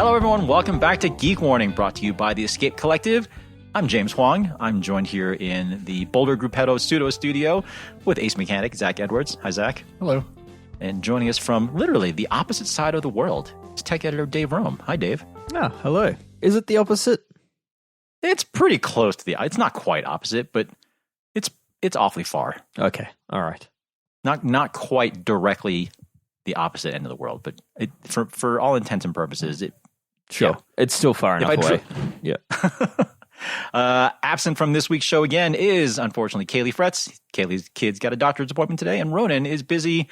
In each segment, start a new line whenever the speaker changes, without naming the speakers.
Hello, everyone. Welcome back to Geek Warning, brought to you by the Escape Collective. I'm James Huang. I'm joined here in the Boulder Gruppetto Pseudo Studio with ace mechanic Zach Edwards. Hi, Zach.
Hello.
And joining us from literally the opposite side of the world is tech editor Dave Rome. Hi, Dave.
Ah, hello. Is it the opposite?
It's pretty close to it's not quite opposite, but it's awfully far.
Okay, all right.
Not quite directly the opposite end of the world, but for all intents and purposes,
Sure. Yeah. It's still far enough away. Yeah.
Absent from this week's show again is, unfortunately, Kaylee Fretz. Kaylee's kid's got a doctor's appointment today, and Ronan is busy.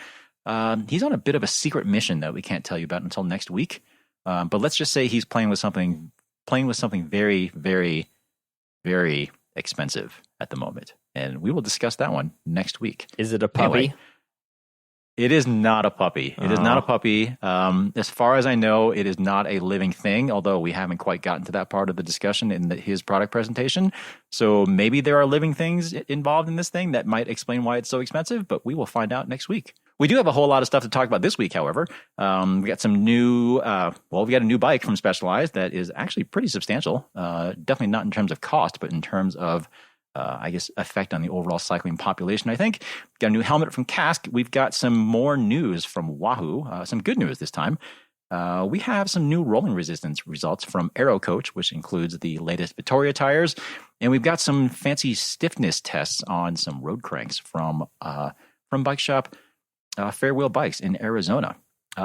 He's on a bit of a secret mission that we can't tell you about until next week. But let's just say he's playing with something very, very, very expensive at the moment. And we will discuss that one next week.
Is it a puppy?
Anyway, it is not a puppy. It is not a puppy. As far as I know, it is not a living thing, although we haven't quite gotten to that part of the discussion in his product presentation. So maybe there are living things involved in this thing that might explain why it's so expensive, but we will find out next week. We do have a whole lot of stuff to talk about this week, however. We got some new, we got a new bike from Specialized that is actually pretty substantial. Definitely not in terms of cost, but in terms of effect on the overall cycling population, I think. Got a new helmet from Kask. We've got some more news from Wahoo, some good news this time. We have some new rolling resistance results from Aerocoach, which includes the latest Vittoria tires. And we've got some fancy stiffness tests on some road cranks from bike shop Fairwheel Bikes in Arizona.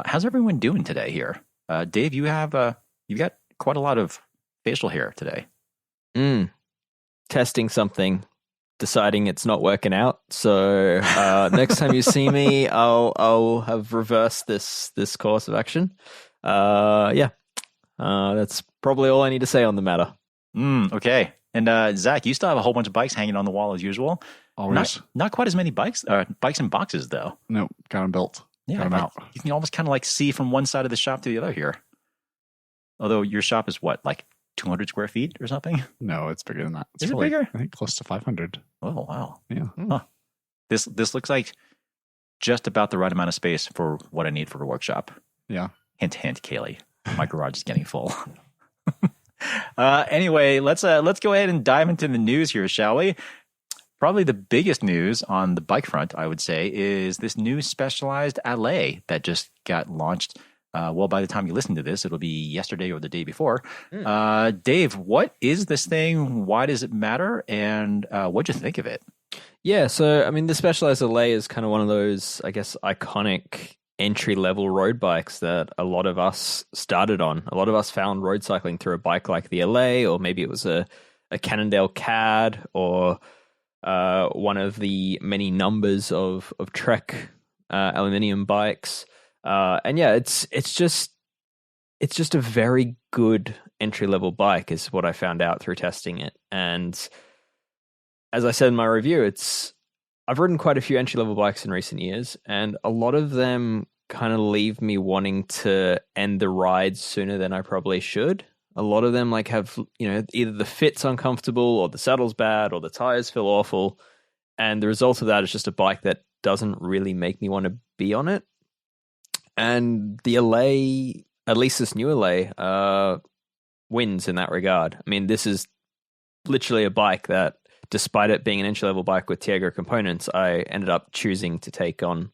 How's everyone doing today here? Dave, you've got quite a lot of facial hair today.
Testing something, deciding it's not working out. So next time you see me, I'll have reversed this course of action. That's probably all I need to say on the matter.
Okay. And Zach, you still have a whole bunch of bikes hanging on the wall as usual.
Always.
Not quite as many bikes in boxes though.
No, got them built.
Yeah,
got them out.
You can almost kind of like see from one side of the shop to the other here. Although your shop is what, like 200 square feet or something?
No, it's bigger than that.
Is it bigger?
I think close to 500.
Oh, wow.
Yeah.
Huh. This looks like just about the right amount of space for what I need for a workshop.
Yeah.
Hint, hint, Kaylee. My garage is getting full. Anyway, let's go ahead and dive into the news here, shall we? Probably the biggest news on the bike front, I would say, is this new Specialized Allez that just got launched. By the time you listen to this, it'll be yesterday or the day before. Dave, what is this thing? Why does it matter? And what'd you think of it?
Yeah, so, I mean, the Specialized Allez is kind of one of those, I guess, iconic entry-level road bikes that a lot of us started on. A lot of us found road cycling through a bike like the Allez, or maybe it was a Cannondale CAD, or one of the many numbers of Trek aluminium bikes. And yeah, it's just a very good entry level bike is what I found out through testing it. And as I said in my review, I've ridden quite a few entry level bikes in recent years, and a lot of them kind of leave me wanting to end the ride sooner than I probably should. A lot of them like have, either the fit's uncomfortable or the saddle's bad or the tires feel awful. And the result of that is just a bike that doesn't really make me want to be on it. And the Allez, at least this new Allez, wins in that regard. I mean, this is literally a bike that, despite it being an entry-level bike with Tiago components, I ended up choosing to take on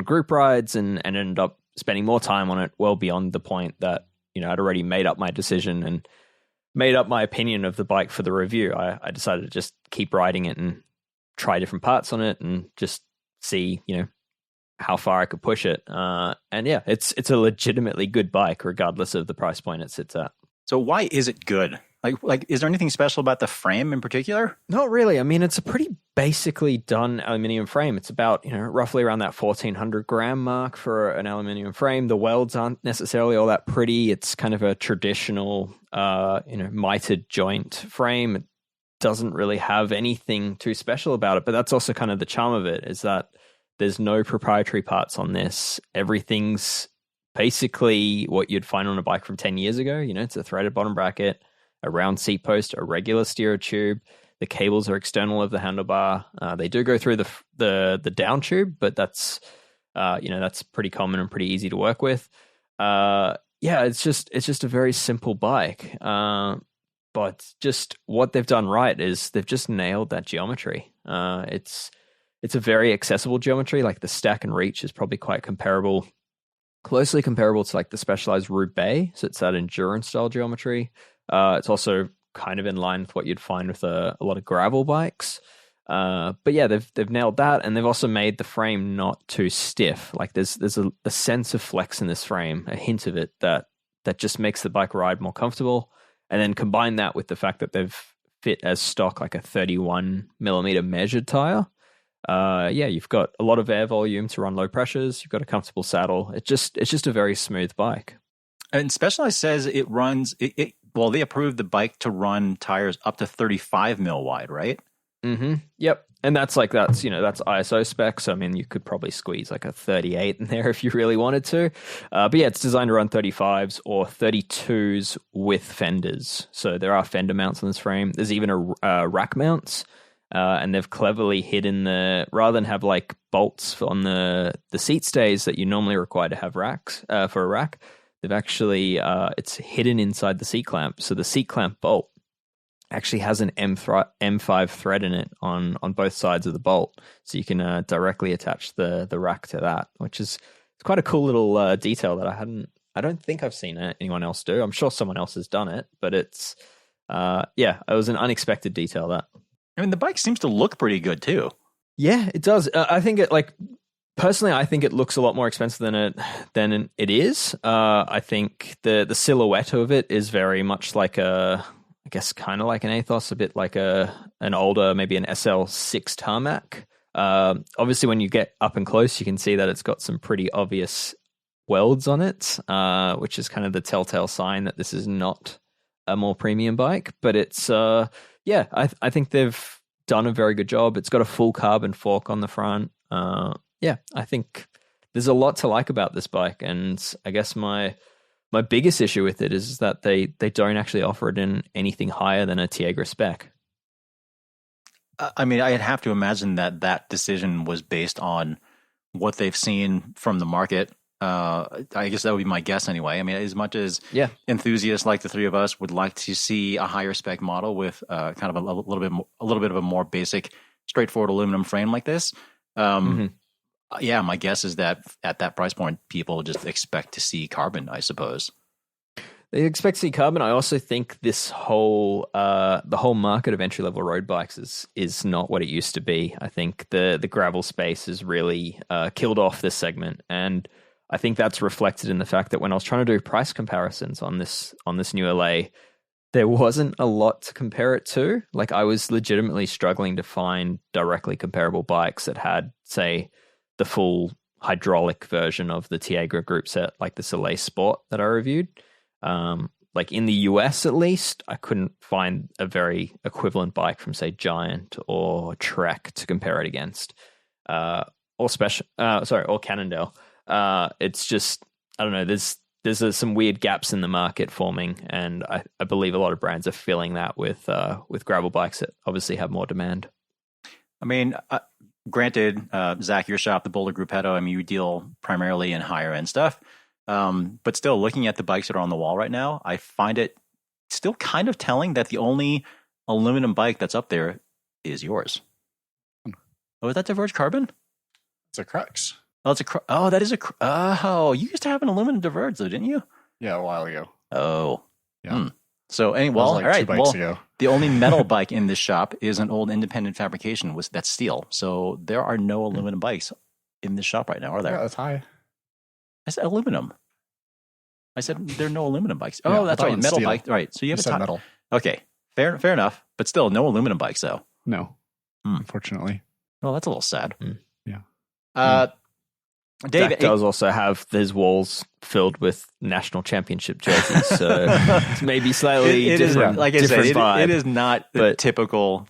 group rides and ended up spending more time on it, well beyond the point that, I'd already made up my decision and made up my opinion of the bike for the review. I decided to just keep riding it and try different parts on it and just see, how far I could push it. And yeah, it's a legitimately good bike, regardless of the price point it sits at.
So why is it good? Like, is there anything special about the frame in particular?
Not really. I mean, it's a pretty basically done aluminium frame. It's about, roughly around that 1,400 gram mark for an aluminium frame. The welds aren't necessarily all that pretty. It's kind of a traditional, mitered joint frame. It doesn't really have anything too special about it, but that's also kind of the charm of it, is that there's no proprietary parts on this. Everything's basically what you'd find on a bike from 10 years ago. It's a threaded bottom bracket, a round seat post, a regular steer tube. The cables are external of the handlebar. They do go through the down tube, but that's pretty common and pretty easy to work with. yeah, it's just a very simple bike. But just what they've done right is they've just nailed that geometry. It's a very accessible geometry. Like the stack and reach is probably quite comparable, closely comparable to like the Specialized Roubaix. So it's that endurance style geometry. It's also kind of in line with what you'd find with a lot of gravel bikes. But yeah, they've nailed that, and they've also made the frame not too stiff. Like there's a sense of flex in this frame, a hint of it that just makes the bike ride more comfortable. And then combine that with the fact that they've fit as stock like a 31 millimeter measured tire. Yeah, you've got a lot of air volume to run low pressures. You've got a comfortable saddle. It's just a very smooth bike.
And Specialized says it runs. Well, they approved the bike to run tires up to 35 mil wide, right?
Mm-hmm. Yep. And that's ISO spec. So, I mean, you could probably squeeze like a 38 in there if you really wanted to. But yeah, it's designed to run 35s or 32s with fenders. So there are fender mounts on this frame. There's even a rack mounts. And they've cleverly hidden rather than have like bolts on the seat stays that you normally require to have racks for a rack, they've actually, it's hidden inside the seat clamp. So the seat clamp bolt actually has an M5 thread in it on both sides of the bolt, so you can directly attach the rack to that, which is quite a cool little detail that I don't think I've seen anyone else do. I'm sure someone else has done it, but it's it was an unexpected detail. That,
I mean, the bike seems to look pretty good too.
Yeah, it does. I think it personally, I think it looks a lot more expensive than it is. I think the silhouette of it is very much like I guess kind of like an Athos, a bit like an older, maybe an SL6 tarmac. Obviously, when you get up and close, you can see that it's got some pretty obvious welds on it, which is kind of the telltale sign that this is not a more premium bike. But it's, I think they've done a very good job. It's got a full carbon fork on the front. I think there's a lot to like about this bike. And I guess my biggest issue with it is that they don't actually offer it in anything higher than a Tiagra spec.
I mean, I'd have to imagine that decision was based on what they've seen from the market. I guess that would be my guess anyway. I mean, as much as enthusiasts like the three of us would like to see a higher spec model with kind of a little bit of a more basic, straightforward aluminum frame like this. Yeah, my guess is that at that price point, people just expect to see carbon, I suppose.
They expect to see carbon. I also think this whole the whole market of entry level road bikes is not what it used to be. I think the gravel space has really killed off this segment, and I think that's reflected in the fact that when I was trying to do price comparisons on this new LA, there wasn't a lot to compare it to. Like, I was legitimately struggling to find directly comparable bikes that had, say, the full hydraulic version of the Tiagra group set, like the Soleil Sport that I reviewed. Like in the US, at least, I couldn't find a very equivalent bike from, say, Giant or Trek to compare it against, or Cannondale. It's just, I don't know. There's some weird gaps in the market forming, and I believe a lot of brands are filling that with gravel bikes that obviously have more demand.
I mean, granted, Zach, your shop, the Boulder Gruppetto, I mean, you deal primarily in higher end stuff. But still, looking at the bikes that are on the wall right now, I find it still kind of telling that the only aluminum bike that's up there is yours. Oh, is that Diverge Carbon?
It's a Crux.
Oh, you used to have an aluminum Diverge, though, didn't you?
Yeah, a while ago.
Oh.
Yeah.
So, anyway,
all right.
2 bikes
ago.
The only metal bike in this shop is an old independent fabrication that's steel. So there are no aluminum bikes in this shop right now, are there?
Yeah, that's high.
I said aluminum. I said there are no aluminum bikes.
Yeah,
Oh, that's right. Metal
steel.
bike. Right. So you have
said
a
metal.
Okay. Fair enough. But still, no aluminum bikes, though.
No, unfortunately.
Well, that's a little sad.
Yeah.
Dave
Zach does also have his walls filled with national championship jerseys, so it's maybe slightly different.
Like I said,
vibe,
it is not the typical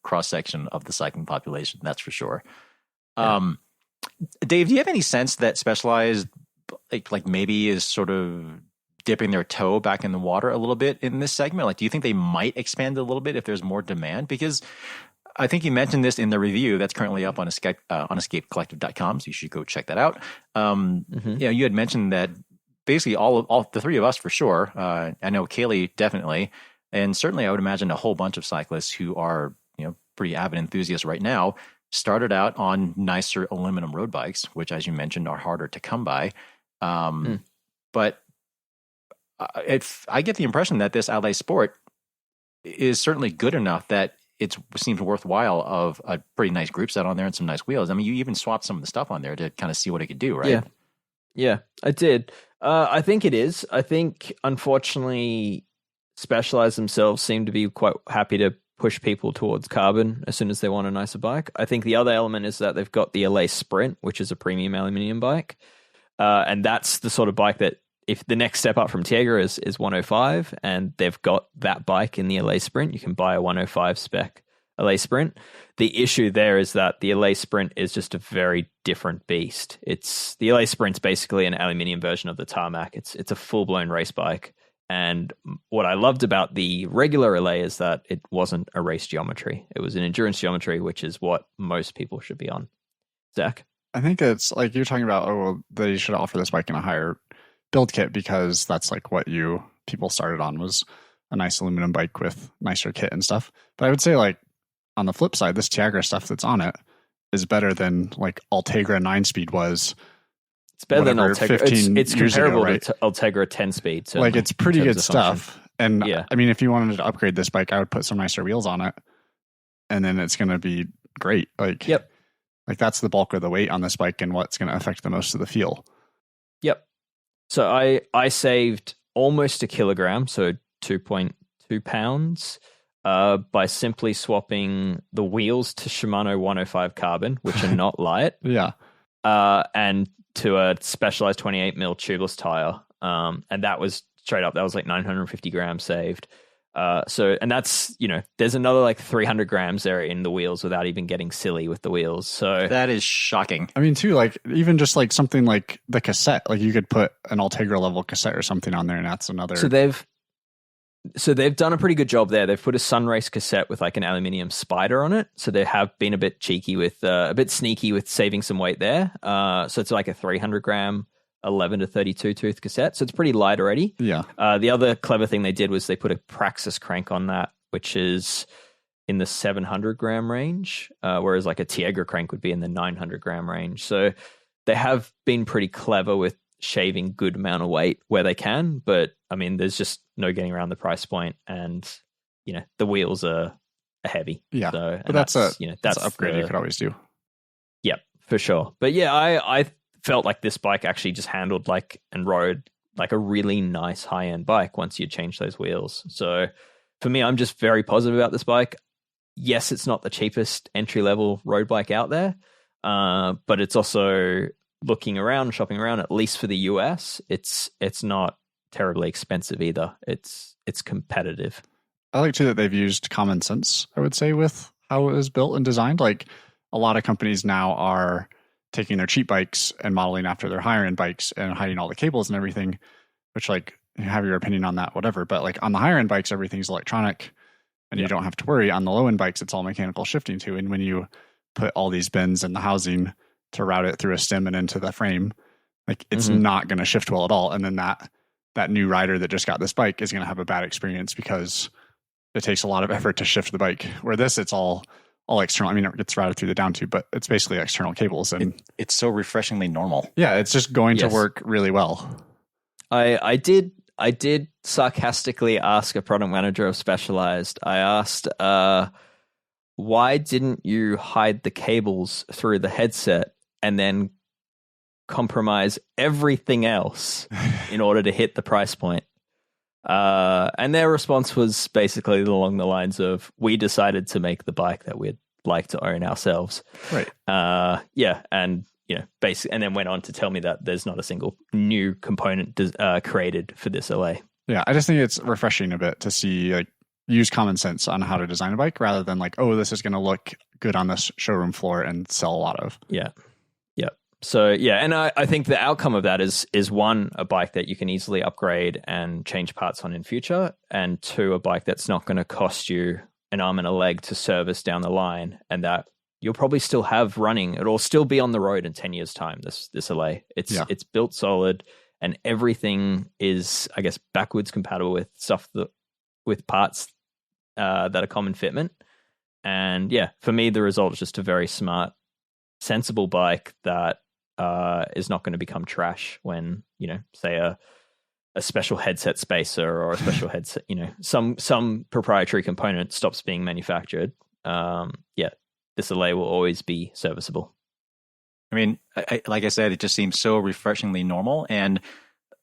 cross section of the cycling population. That's for sure. Yeah. Dave, do you have any sense that Specialized, like maybe is sort of dipping their toe back in the water a little bit in this segment? Like, do you think they might expand a little bit if there's more demand? Because I think you mentioned this in the review that's currently up on escapecollective.com, so you should go check that out. You had mentioned that basically all the three of us for sure. I know Kaylee definitely, and certainly I would imagine a whole bunch of cyclists who are pretty avid enthusiasts right now started out on nicer aluminum road bikes, which, as you mentioned, are harder to come by. But I get the impression that this Allez Sport is certainly good enough that it seems worthwhile of a pretty nice group set on there and some nice wheels. I mean, you even swapped some of the stuff on there to kind of see what it could do, right?
Yeah, I did. I think it is. I think, unfortunately, Specialized themselves seem to be quite happy to push people towards carbon as soon as they want a nicer bike. I think the other element is that they've got the Allez Sprint, which is a premium aluminium bike. And that's the sort of bike that if the next step up from Tiagra is 105 and they've got that bike in the Allez Sprint, you can buy a 105 spec Allez Sprint. The issue there is that the Allez Sprint is just a very different beast. The Allez Sprint's basically an aluminium version of the Tarmac. It's a full-blown race bike. And what I loved about the regular Allez is that it wasn't a race geometry. It was an endurance geometry, which is what most people should be on. Zach?
I think it's like you're talking about, they should offer this bike in a higher build kit because that's like what people started on was a nice aluminum bike with nicer kit and stuff. But I would say like on the flip side, this Tiagra stuff that's on it is better than like Ultegra 9-speed was.
It's better than Ultegra. It's comparable to Ultegra 10-speed. So
like it's pretty good stuff. And I mean, if you wanted to upgrade this bike, I would put some nicer wheels on it and then it's going to be great. Like, like that's the bulk of the weight on this bike and what's going to affect the most of the feel.
Yep. So I saved almost a kilogram, so 2.2 pounds, by simply swapping the wheels to Shimano 105 carbon, which are not light. And to a Specialized 28 mil tubeless tire. And that was straight up, that was like 950 grams saved. And that's, there's another like 300 grams there in the wheels without even getting silly with the wheels. So
that is shocking.
I mean, too, like even just like something like the cassette, like you could put an Ultegra level cassette or something on there and that's another.
So they've done a pretty good job there. They've put a Sunrace cassette with like an aluminium spider on it. So they have been a bit cheeky a bit sneaky with saving some weight there. So it's like a 300 gram 11 to 32 tooth cassette. So it's pretty light already.
Yeah.
The other clever thing they did was they put a Praxis crank on that, which is in the 700 gram range, whereas like a Tiagra crank would be in the 900 gram range. So they have been pretty clever with shaving good amount of weight where they can, but I mean, there's just no getting around the price point, and the wheels are heavy.
Yeah,
so,
but that's an upgrade you could always do.
Yep, for sure. But yeah, I felt like this bike actually just handled and rode like a really nice high end bike once you change those wheels. So for me, I'm just very positive about this bike. Yes, it's not the cheapest entry level road bike out there, but it's also shopping around, at least for the US, it's not terribly expensive either. It's competitive.
I like too that they've used common sense, I would say, with how it was built and designed. Like a lot of companies now are taking their cheap bikes and modeling after their higher end bikes and hiding all the cables and everything, which like you have your opinion on that, whatever. But like on the higher end bikes, everything's electronic and you don't have to worry. On the low end bikes, it's all mechanical shifting too. And when you put all these bins in the housing to route it through a stem and into the frame, like it's not going to shift well at all. And then that new rider that just got this bike is going to have a bad experience because it takes a lot of effort to shift the bike. Where this, it's all external. I mean, it gets routed through the down tube, but it's basically external cables. And
it's so refreshingly normal.
Yeah, it's just going to work really well.
I did sarcastically ask a product manager of Specialized. I asked, why didn't you hide the cables through the headset and then compromise everything else in order to hit the price point? And their response was basically along the lines of, we decided to make the bike that we'd like to own ourselves.
Right.
And basically, and then went on to tell me that there's not a single new component created for this LA.
Yeah, I just think it's refreshing a bit to see like use common sense on how to design a bike rather than like, oh, this is going to look good on this showroom floor and sell a lot of.
Yeah. So and I think the outcome of that is one, a bike that you can easily upgrade and change parts on in future, and two, a bike that's not going to cost you an arm and a leg to service down the line, and that you'll probably still have running. It'll still be on the road in 10 years' time. This LA, it's built solid, and everything is, I guess, backwards compatible with stuff with parts that are common fitment. And yeah, for me, the result is just a very smart, sensible bike that is not going to become trash when, say a special headset spacer or a special headset, some proprietary component stops being manufactured. This Allez will always be serviceable.
I mean, like I said, it just seems so refreshingly normal. And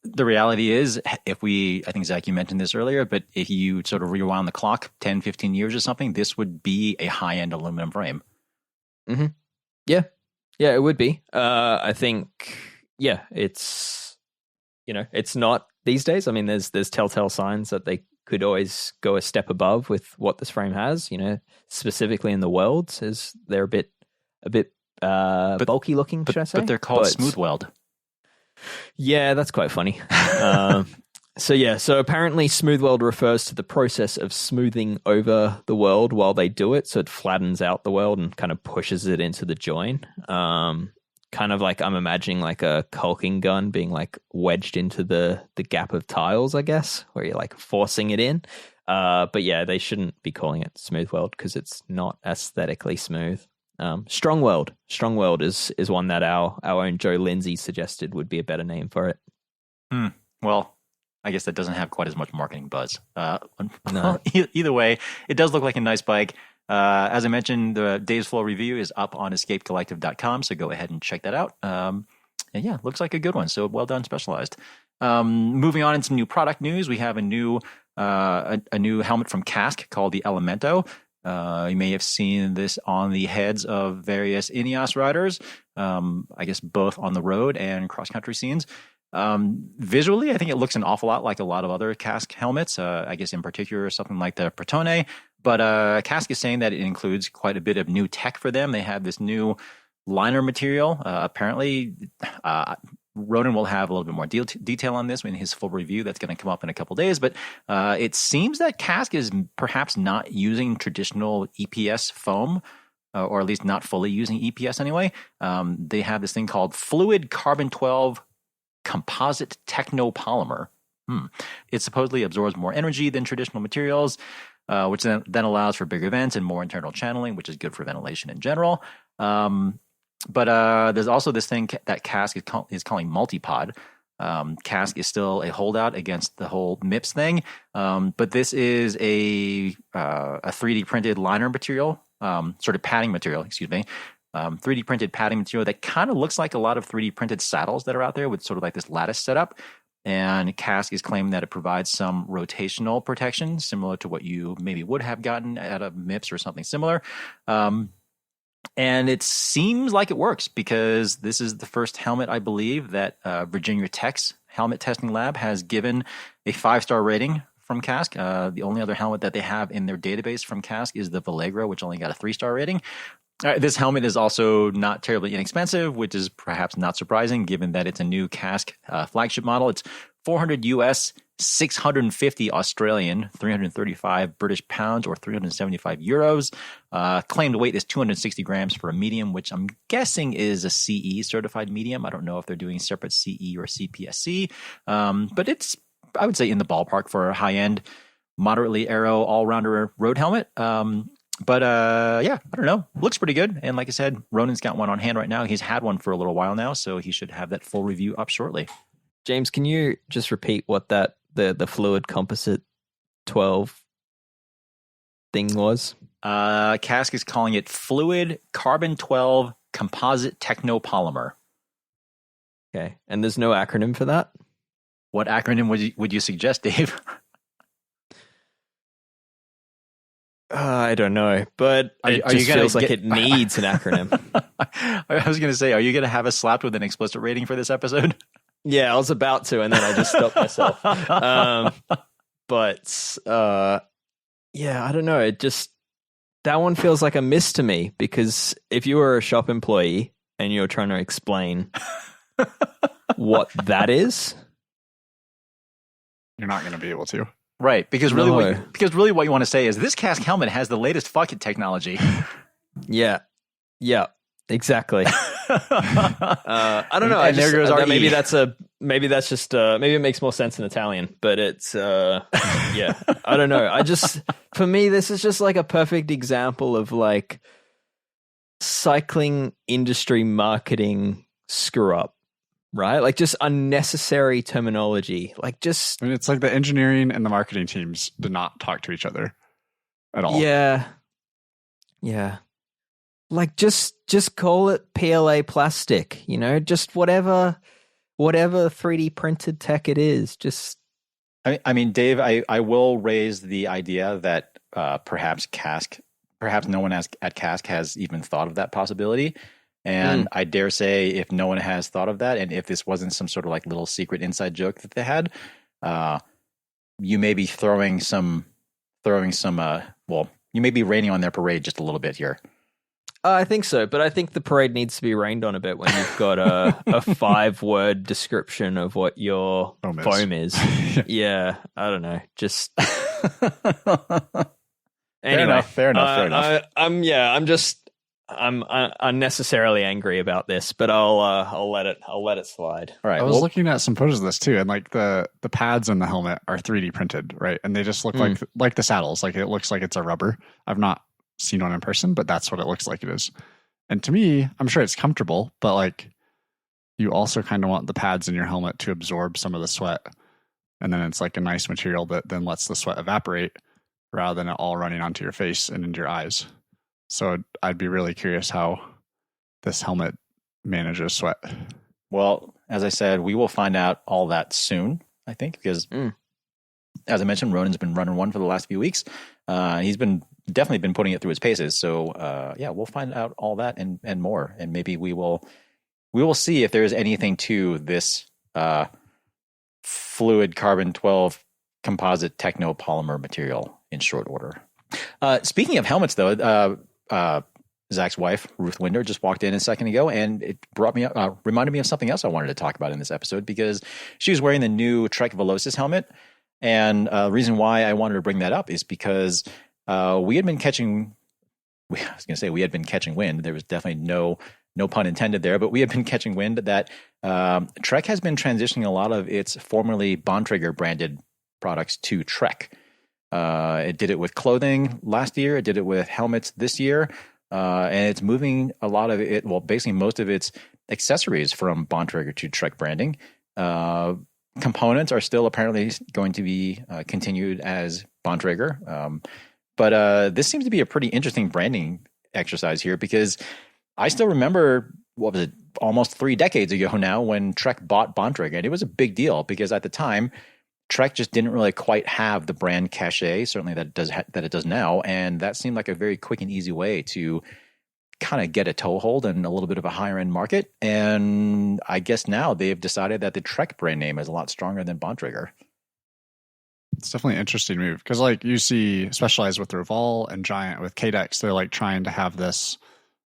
the reality is, I think Zach, you mentioned this earlier, but if you sort of rewound the clock 10, 15 years or something, this would be a high-end aluminum frame.
Mm-hmm. Yeah, it would be. I think, it's, it's not these days. I mean, there's telltale signs that they could always go a step above with what this frame has, specifically in the welds. They're a bit bulky looking, should I say?
But they're called smooth weld.
Yeah, that's quite funny. So apparently smooth weld refers to the process of smoothing over the weld while they do it. So it flattens out the weld and kind of pushes it into the join. Kind of like I'm imagining like a caulking gun being like wedged into the gap of tiles, I guess, where you're like forcing it in. But yeah, they shouldn't be calling it smooth weld because it's not aesthetically smooth. Strong weld is one that our own Joe Lindsay suggested would be a better name for it.
Well, I guess that doesn't have quite as much marketing buzz.
No.
Either way, it does look like a nice bike. As I mentioned, the Dave's Full review is up on escapecollective.com, so go ahead and check that out. And yeah, looks like a good one. So well done, Specialized. Moving on in some new product news, we have a new helmet from Kask called the Elemento. You may have seen this on the heads of various Ineos riders, I guess both on the road and cross-country scenes. Visually, I think it looks an awful lot like a lot of other Kask helmets, I guess in particular something like the Protone. But Kask is saying that it includes quite a bit of new tech for them. They have this new liner material. Apparently, Ronan will have a little bit more detail on this in his full review that's going to come up in a couple days. But it seems that Kask is perhaps not using traditional EPS foam, or at least not fully using EPS anyway. They have this thing called Fluid Carbon 12 Composite Technopolymer. It supposedly absorbs more energy than traditional materials, which then allows for bigger vents and more internal channeling, which is good for ventilation in general. But there's also this thing that Kask is calling multipod. Kask is still a holdout against the whole MIPS thing, but this is a 3D printed liner material, sort of padding material, 3D printed padding material that kind of looks like a lot of 3D printed saddles that are out there with sort of like this lattice setup. And Kask is claiming that it provides some rotational protection, similar to what you maybe would have gotten at a MIPS or something similar. And it seems like it works because this is the first helmet, I believe, that Virginia Tech's helmet testing lab has given a 5-star rating from Kask. The only other helmet that they have in their database from Kask is the Vallegra, which only got a 3-star rating. This helmet is also not terribly inexpensive, which is perhaps not surprising given that it's a new Kask flagship model. It's $400 US, 650 Australian, 335 British pounds, or 375 euros. Claimed weight is 260 grams for a medium, which I'm guessing is a CE certified medium. I don't know if they're doing separate CE or CPSC, but it's, I would say, in the ballpark for a high-end, moderately aero all-rounder road helmet. But yeah, I don't know. Looks pretty good. And like I said, Ronan's got one on hand right now. He's had one for a little while now, so he should have that full review up shortly.
James, can you just repeat what that the fluid composite 12 thing was?
Kask is calling it Fluid Carbon 12 Composite Technopolymer.
Okay, and there's no acronym for that?
What acronym would you suggest, Dave?
I don't know, but it just feels like it needs an acronym.
I was going to say, are you going to have us slapped with an explicit rating for this episode?
Yeah, I was about to, and then I just stopped myself. But yeah, I don't know. It just, that one feels like a miss to me, because if you were a shop employee and you're trying to explain what that is,
you're not going to be able to.
Right, because really, what you want to say is this Kask helmet has the latest fucking technology.
Yeah, exactly. I don't know.
And there goes our
maybe
E.
that's a maybe that's just maybe it makes more sense in Italian, but it's yeah, I don't know. For me, this is just like a perfect example of like cycling industry marketing screw up, right? Like just unnecessary terminology. Like just
I mean, it's like the engineering and the marketing teams did not talk to each other at all.
Yeah. Like just call it PLA plastic, just whatever 3D printed tech it is. Just
I mean, Dave, I will raise the idea that perhaps no one at Kask has even thought of that possibility. And I dare say if no one has thought of that, and if this wasn't some sort of like little secret inside joke that they had, you may be throwing some you may be raining on their parade just a little bit here.
I think so, but I think the parade needs to be rained on a bit when you've got a 5-word description of what your foam is. Yeah, I don't know. Just anyway,
fair enough.
I'm unnecessarily angry about this, but I'll let it slide.
All right.
I was looking at some photos of this too, and like the pads on the helmet are 3D printed, right? And they just look like the saddles. Like it looks like it's a rubber. I've not seen one in person, but that's what it looks like it is. And to me, I'm sure it's comfortable, but like you also kind of want the pads in your helmet to absorb some of the sweat. And then it's like a nice material that then lets the sweat evaporate rather than it all running onto your face and into your eyes. So I'd be really curious how this helmet manages sweat.
Well, as I said, we will find out all that soon, I think, because as I mentioned, Ronan's been running one for the last few weeks. He's definitely been putting it through his paces. So yeah, we'll find out all that and more. And maybe we will see if there's anything to this fluid carbon 12 composite technopolymer material in short order. Speaking of helmets, though, Zach's wife, Ruth Winder, just walked in a second ago, and it reminded me of something else I wanted to talk about in this episode, because she was wearing the new Trek Velocis helmet. And the reason why I wanted to bring that up is because we had been catching wind. There was definitely no pun intended there, but we had been catching wind that Trek has been transitioning a lot of its formerly Bontrager branded products to Trek. It did it with clothing last year. It did it with helmets this year. And it's moving a lot of it, well, basically most of its accessories from Bontrager to Trek branding. Components are still apparently going to be continued as Bontrager. But this seems to be a pretty interesting branding exercise here, because I still remember, what was it, almost 3 decades ago now, when Trek bought Bontrager. And it was a big deal because at the time, Trek just didn't really quite have the brand cachet, certainly that it does now. And that seemed like a very quick and easy way to kind of get a toehold in a little bit of a higher end market. And I guess now they've decided that the Trek brand name is a lot stronger than Bontrager.
It's definitely an interesting move, because like you see Specialized with Reval and Giant with Cadex, they're like trying to have this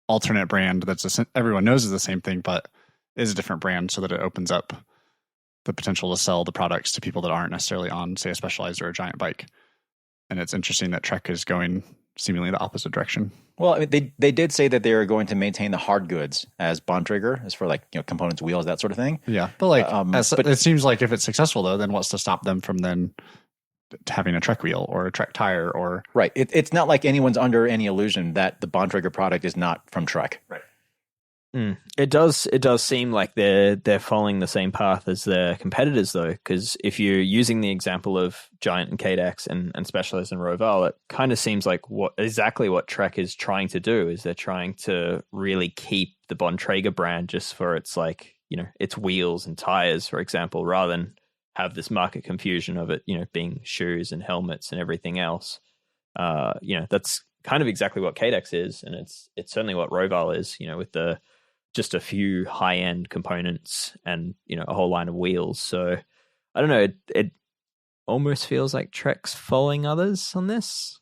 alternate brand that's everyone knows is the same thing, but is a different brand, so that it opens up the potential to sell the products to people that aren't necessarily on, say, a Specialized or a Giant bike. And it's interesting that Trek is going seemingly the opposite direction.
Well, I mean, they did say that they are going to maintain the hard goods as Bontrager, as for like, components, wheels, that sort of thing.
Yeah, but like, but it seems like if it's successful though, then what's to stop them from then having a Trek wheel or a Trek tire or
right? It's not like anyone's under any illusion that the Bontrager product is not from Trek.
Right.
It does seem like they're following the same path as their competitors, though, because if you're using the example of Giant and Cadex and Specialized and Roval, it kind of seems like exactly what Trek is trying to do is they're trying to really keep the Bontrager brand just for its its wheels and tires, for example, rather than have this market confusion of it, being shoes and helmets and everything else. That's kind of exactly what Cadex is, and it's certainly what Roval is, with the just a few high-end components and a whole line of wheels. So I don't know, it almost feels like Trek's following others on this.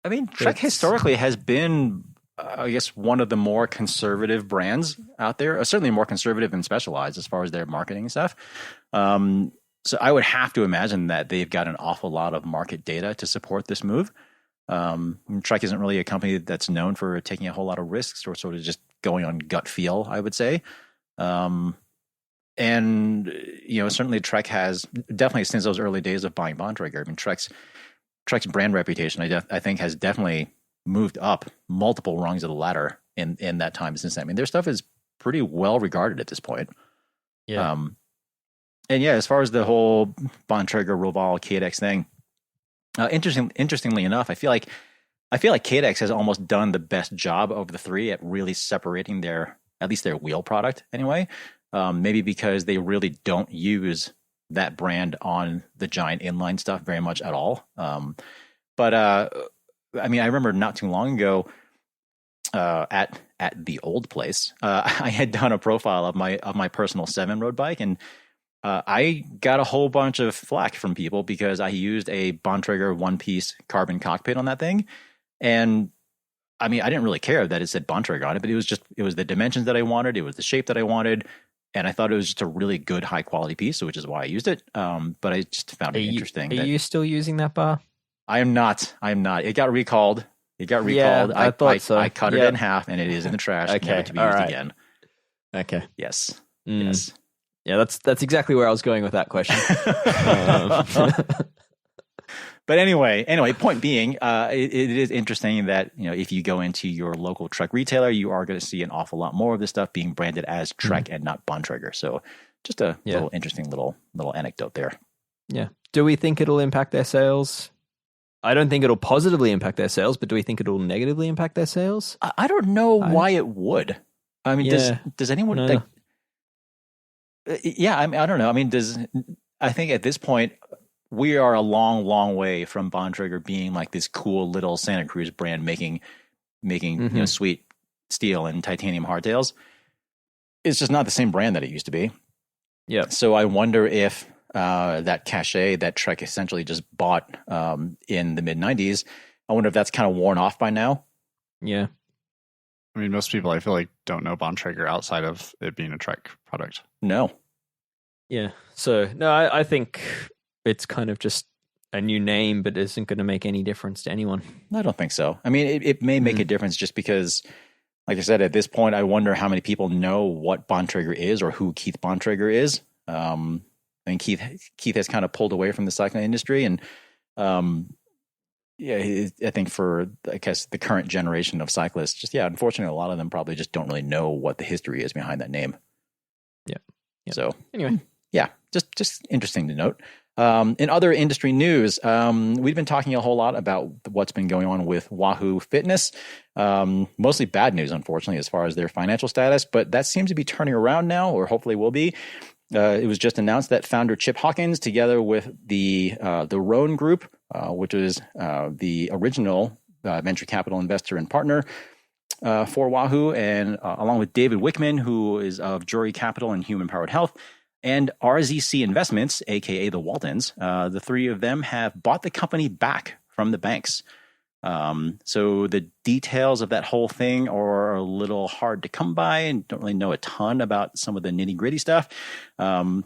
I mean, Trek historically has been, I guess, one of the more conservative brands out there, certainly more conservative and Specialized as far as their marketing and stuff. So I would have to imagine that they've got an awful lot of market data to support this move. Trek isn't really a company that's known for taking a whole lot of risks or sort of just going on gut feel, I would say. And certainly Trek has definitely, since those early days of buying Bontrager, I mean, Trek's brand reputation, I think, has definitely moved up multiple rungs of the ladder in that time since then. I mean, their stuff is pretty well regarded at this point.
Yeah.
And yeah, as far as the whole Bontrager Roval KDX thing, interestingly enough, I feel like KDX has almost done the best job of the three at really separating at least their wheel product anyway. Maybe because they really don't use that brand on the giant inline stuff very much at all. But I mean, I remember not too long ago at the old place, I had done a profile of my personal 7 road bike, and I got a whole bunch of flack from people because I used a Bontrager one-piece carbon cockpit on that thing. And I mean, I didn't really care that it said Bontrager on it, but it was the dimensions that I wanted. It was the shape that I wanted. And I thought it was just a really good, high quality piece, which is why I used it. But I just found it interesting.
Are you still using that bar?
I am not. It got recalled.
Yeah, I thought so.
I cut it in half, and it is in the trash, never to be used again.
Okay.
Yes.
Mm.
Yes.
Yeah, that's exactly where I was going with that question.
But anyway, point being, it is interesting that, if you go into your local Trek retailer, you are going to see an awful lot more of this stuff being branded as Trek and not Bontrager. So just a little interesting little anecdote there.
Yeah. Do we think it'll impact their sales? I don't think it'll positively impact their sales, but do we think it'll negatively impact their sales?
I don't know why it would. I mean, does anyone think? Yeah, I mean, I don't know. I mean, I think at this point, we are a long, long way from Bontrager being like this cool little Santa Cruz brand making sweet steel and titanium hardtails. It's just not the same brand that it used to be.
Yeah.
So I wonder if that cachet that Trek essentially just bought in the mid-90s, I wonder if that's kind of worn off by now.
Yeah.
I mean, most people, I feel like, don't know Bontrager outside of it being a Trek product.
No.
Yeah. So, no, I think it's kind of just a new name, but isn't going to make any difference to anyone.
I don't think so. I mean, it may make a difference just because, like I said, at this point, I wonder how many people know what Bontrager is or who Keith Bontrager is. I mean, Keith has kind of pulled away from the cycling industry, and I think for, I guess, the current generation of cyclists, unfortunately, a lot of them probably just don't really know what the history is behind that name.
Yeah.
So
anyway,
just interesting to note. In other industry news, we've been talking a whole lot about what's been going on with Wahoo Fitness. Mostly bad news, unfortunately, as far as their financial status, but that seems to be turning around now, or hopefully will be. It was just announced that founder Chip Hawkins, together with the Roan Group, which is the original venture capital investor and partner for Wahoo, and along with David Wickman, who is of Jury Capital and Human Powered Health, and RZC Investments, aka the Waltons, the three of them have bought the company back from the banks. So the details of that whole thing are a little hard to come by, and don't really know a ton about some of the nitty gritty stuff. I'd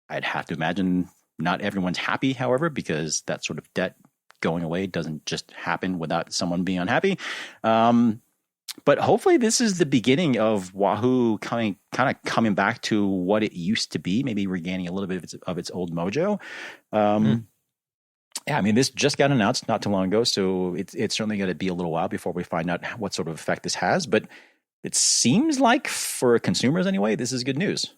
have to imagine not everyone's happy, however, because that sort of debt going away doesn't just happen without someone being unhappy. But hopefully this is the beginning of Wahoo coming back to what it used to be, maybe regaining a little bit of its old mojo. Yeah, I mean, this just got announced not too long ago, so it's certainly going to be a little while before we find out what sort of effect this has. But it seems like, for consumers anyway, this is good news.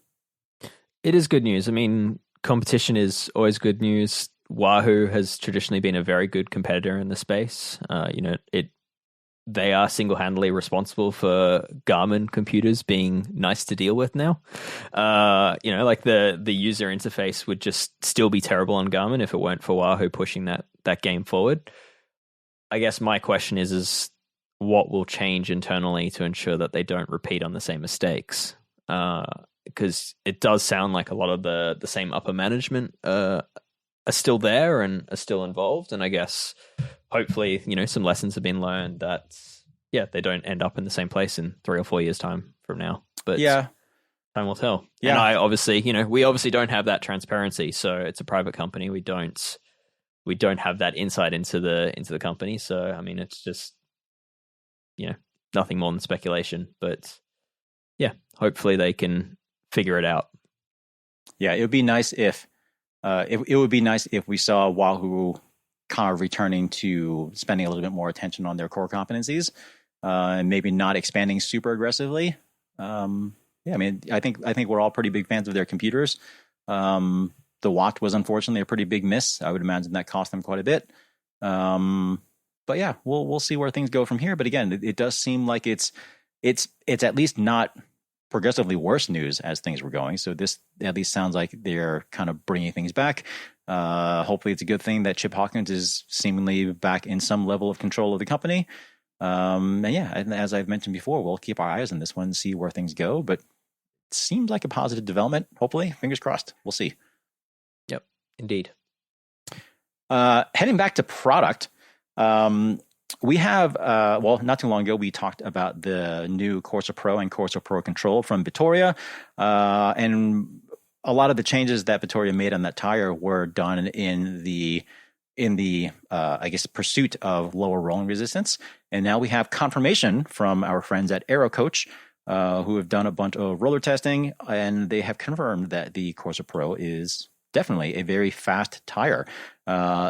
It is good news. I mean, competition is always good news. Wahoo has traditionally been a very good competitor in the space. They are single-handedly responsible for Garmin computers being nice to deal with now. Like the user interface would just still be terrible on Garmin if it weren't for Wahoo pushing that game forward. I guess my question is what will change internally to ensure that they don't repeat on the same mistakes? Because it does sound like a lot of the same upper management are still there and are still involved. And I guess hopefully, some lessons have been learned that, they don't end up in the same place in 3 or 4 years time from now. But time will tell. Yeah. And I obviously, we obviously don't have that transparency. So it's a private company. We don't have that insight into the company. So, I mean, it's just, nothing more than speculation, but hopefully they can figure it out
Yeah, it would be nice if it would be nice if we saw Wahoo kind of returning to spending a little bit more attention on their core competencies, and maybe not expanding super aggressively. Yeah, I mean, I think we're all pretty big fans of their computers. The watch was unfortunately a pretty big miss. I would imagine that cost them quite a bit. But yeah, we'll see where things go from here. But again, it does seem like it's at least not progressively worse news as things were going. So this at least sounds like they're kind of bringing things back. Hopefully it's a good thing that Chip Hawkins is seemingly back in some level of control of the company. And yeah, as I've mentioned before, we'll keep our eyes on this one and see where things go. But it seems like a positive development. Hopefully, fingers crossed. We'll see.
Yep, indeed.
Heading back to product, we have, not too long ago, we talked about the new Corsa Pro and Corsa Pro Control from Vittoria. And a lot of the changes that Vittoria made on that tire were done in the I guess, pursuit of lower rolling resistance. And now we have confirmation from our friends at Aerocoach, who have done a bunch of roller testing, and they have confirmed that the Corsa Pro is definitely a very fast tire.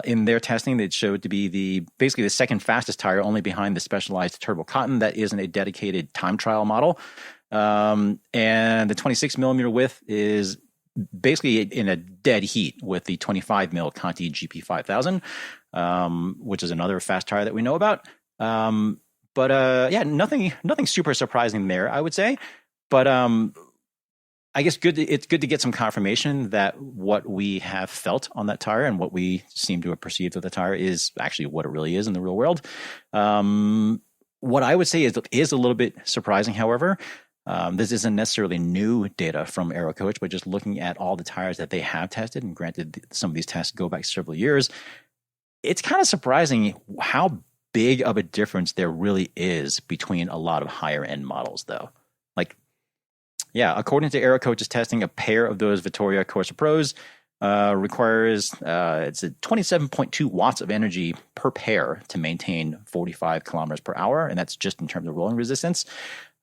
In their testing, it showed to be basically the second fastest tire, only behind the Specialized Turbo Cotton that isn't a dedicated time trial model. And the 26 millimeter width is basically in a dead heat with the 25 mil Conti GP5000, which is another fast tire that we know about. But yeah, nothing super surprising there, I would say. But I guess it's good to get some confirmation that what we have felt on that tire and what we seem to have perceived of the tire is actually what it really is in the real world. What I would say is a little bit surprising, however. This isn't necessarily new data from Aerocoach, but just looking at all the tires that they have tested, and granted, some of these tests go back several years, it's kind of surprising how big of a difference there really is between a lot of higher end models, though. Like, yeah, according to Aerocoach's testing, a pair of those Vittoria Corsa Pros requires it's a 27.2 watts of energy per pair to maintain 45 kilometers per hour, and that's just in terms of rolling resistance.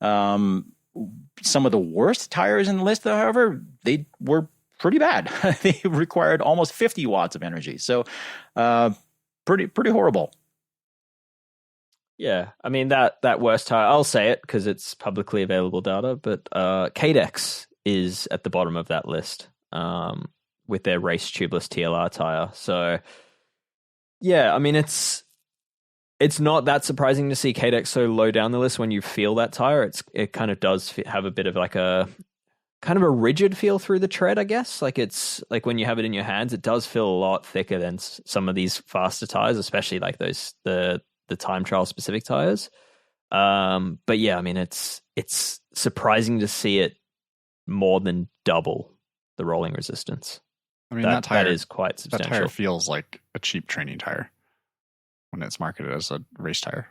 Some of the worst tires in the list, however, they were pretty bad. They required almost 50 watts of energy. So pretty horrible.
Yeah, I mean, that worst tire, I'll say it because it's publicly available data, but Cadex is at the bottom of that list with their race tubeless TLR tire. So yeah, I mean, it's not that surprising to see Cadex so low down the list when you feel that tire. It kind of does have a bit of like a kind of a rigid feel through the tread, I guess. Like it's like when you have it in your hands, it does feel a lot thicker than some of these faster tires, especially like the time trial specific tires. But yeah, I mean, it's surprising to see it more than double the rolling resistance.
I mean, that tire
is quite substantial.
That tire feels like a cheap training tire when it's marketed as a race tire.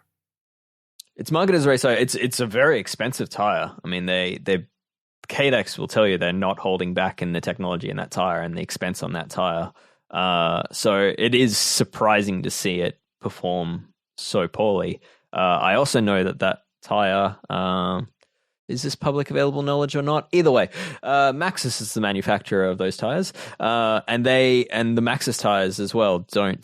It's marketed as a race tire. It's a very expensive tire. I mean, they Cadex will tell you they're not holding back in the technology in that tire and the expense on that tire. So it is surprising to see it perform so poorly. I also know that tire, is this public available knowledge or not? Either way, Maxxis is the manufacturer of those tires, and the Maxxis tires as well don't.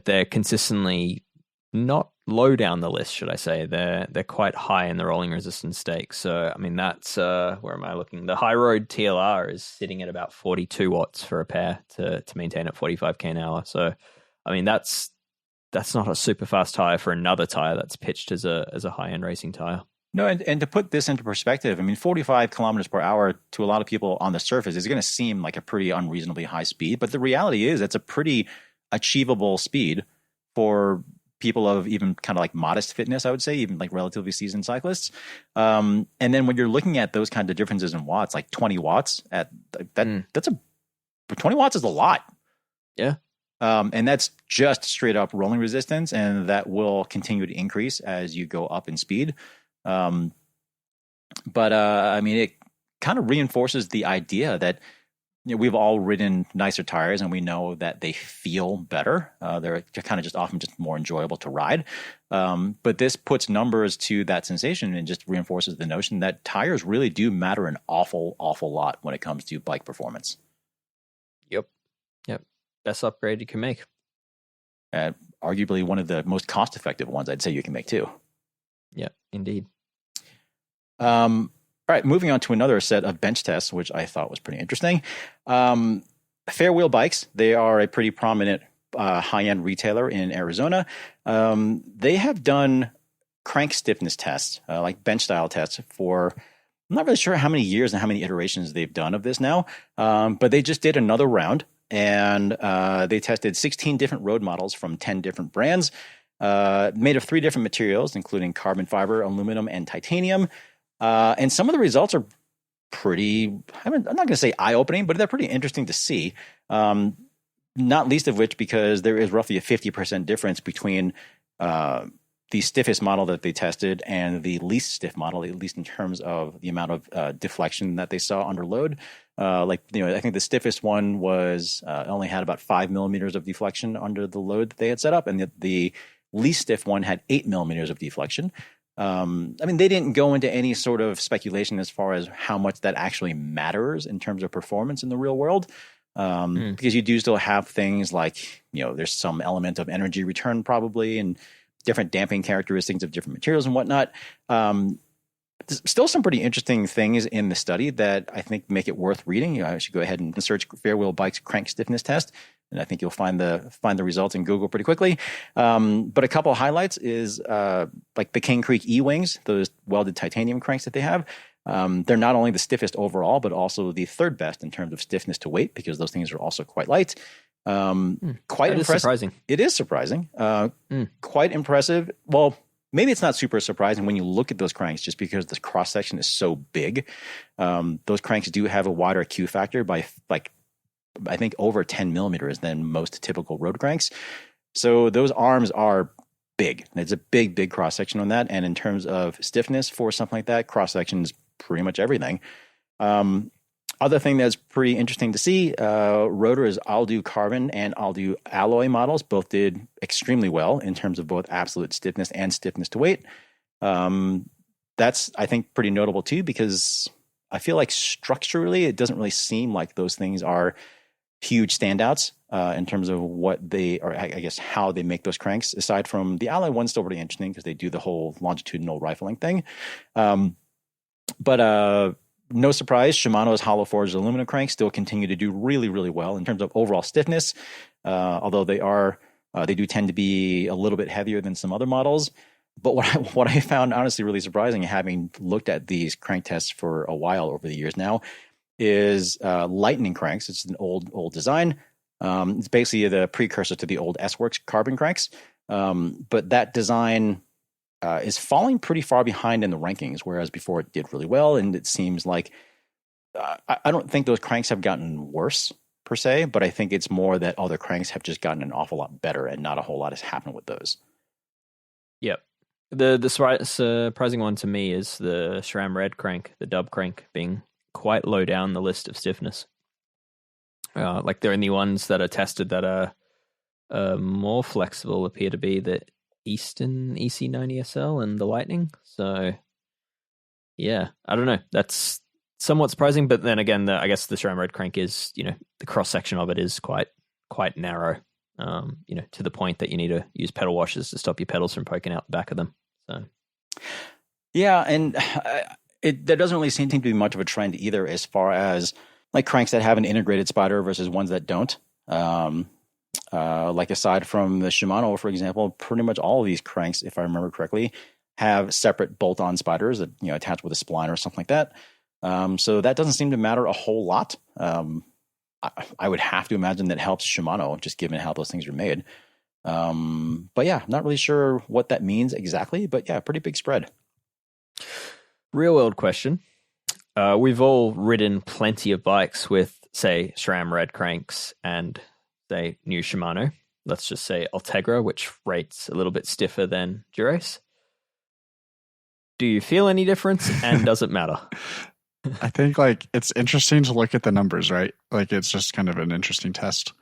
They're consistently not low down the list, should I say? They're quite high in the rolling resistance stakes. So I mean, that's where am I looking? The High Road TLR is sitting at about 42 watts for a pair to maintain at 45k an hour. So I mean, that's not a super fast tire for another tire that's pitched as a high end racing tire.
No, and to put this into perspective, I mean, 45 kilometers per hour to a lot of people on the surface is going to seem like a pretty unreasonably high speed, but the reality is it's a pretty achievable speed for people of even kind of like modest fitness, I would say, even like relatively seasoned cyclists. And then when you're looking at those kinds of differences in watts, like 20 watts at that's 20 watts is a lot.
Yeah.
And that's just straight up rolling resistance, and that will continue to increase as you go up in speed. But I mean, it kind of reinforces the idea that we've all ridden nicer tires, and we know that they feel better. They're kind of just often just more enjoyable to ride. But this puts numbers to that sensation and just reinforces the notion that tires really do matter an awful lot when it comes to bike performance.
Yep. Best upgrade you can make.
Arguably one of the most cost-effective ones I'd say you can make too.
Yeah, indeed.
All right, moving on to another set of bench tests, which I thought was pretty interesting. Fairwheel Bikes, they are a pretty prominent high-end retailer in Arizona. They have done crank stiffness tests, like bench-style tests for, I'm not really sure how many years and how many iterations they've done of this now, but they just did another round, and they tested 16 different road models from 10 different brands, made of 3 different materials, including carbon fiber, aluminum, and titanium. And some of the results are pretty, I'm not going to say eye-opening, but they're pretty interesting to see. Not least of which because there is roughly a 50% difference between the stiffest model that they tested and the least stiff model, at least in terms of the amount of deflection that they saw under load. I think the stiffest one was only had about 5 millimeters of deflection under the load that they had set up, and the least stiff one had 8 millimeters of deflection. They didn't go into any sort of speculation as far as how much that actually matters in terms of performance in the real world. Because you do still have things like, there's some element of energy return probably, and different damping characteristics of different materials and whatnot. There's still some pretty interesting things in the study that I think make it worth reading. I should go ahead and search Fairwheel Bikes crank stiffness test, and I think you'll find the results in Google pretty quickly. But a couple of highlights is like the King Creek E-Wings, those welded titanium cranks that they have. They're not only the stiffest overall, but also the third best in terms of stiffness to weight, because those things are also quite light. Quite impressive.
Surprising.
It is surprising. Quite impressive. Well, maybe it's not super surprising when you look at those cranks, just because the cross section is so big. Those cranks do have a wider Q factor by I think over 10 millimeters than most typical road cranks. So those arms are big. It's a big cross section on that. And in terms of stiffness for something like that, cross section is pretty much everything. Other thing that's pretty interesting to see, Rotor's Aldo Carbon and Aldo Alloy models both did extremely well in terms of both absolute stiffness and stiffness to weight. That's, I think, pretty notable too, because I feel like structurally it doesn't really seem like those things are huge standouts in terms of what they are, I guess, how they make those cranks, aside from the Alloy one's still pretty interesting because they do the whole longitudinal rifling thing. But no surprise, Shimano's hollow forged aluminum cranks still continue to do really well in terms of overall stiffness, although they do tend to be a little bit heavier than some other models. But what I found honestly really surprising, having looked at these crank tests for a while over the years now, is Lightning cranks. It's an old design. It's basically the precursor to the old S-Works carbon cranks. But that design is falling pretty far behind in the rankings, whereas before it did really well. And it seems like I don't think those cranks have gotten worse per se, but I think it's more that other cranks have just gotten an awful lot better, and not a whole lot has happened with those.
Yep. The surprising one to me is the SRAM Red crank, the dub crank, being quite low down the list of stiffness. Like the only ones that are tested that are more flexible appear to be the Easton EC90SL and the Lightning. So, yeah, I don't know. That's somewhat surprising, but then again, I guess the SRAM Red crank is, the cross section of it is quite narrow. To the point that you need to use pedal washers to stop your pedals from poking out the back of them. So,
yeah, and there doesn't really seem to be much of a trend either, as far as like cranks that have an integrated spider versus ones that don't. Like aside from the Shimano, for example, pretty much all of these cranks, if I remember correctly, have separate bolt-on spiders that attach with a spline or something like that. So that doesn't seem to matter a whole lot. I would have to imagine that helps Shimano, just given how those things are made. But yeah, not really sure what that means exactly, but yeah, pretty big spread.
Real world question. We've all ridden plenty of bikes with, say, SRAM Red cranks and, say, new Shimano. Let's just say Ultegra, which rates a little bit stiffer than Durace. Do you feel any difference, and does it matter?
I think like it's interesting to look at the numbers, right? Like it's just kind of an interesting test.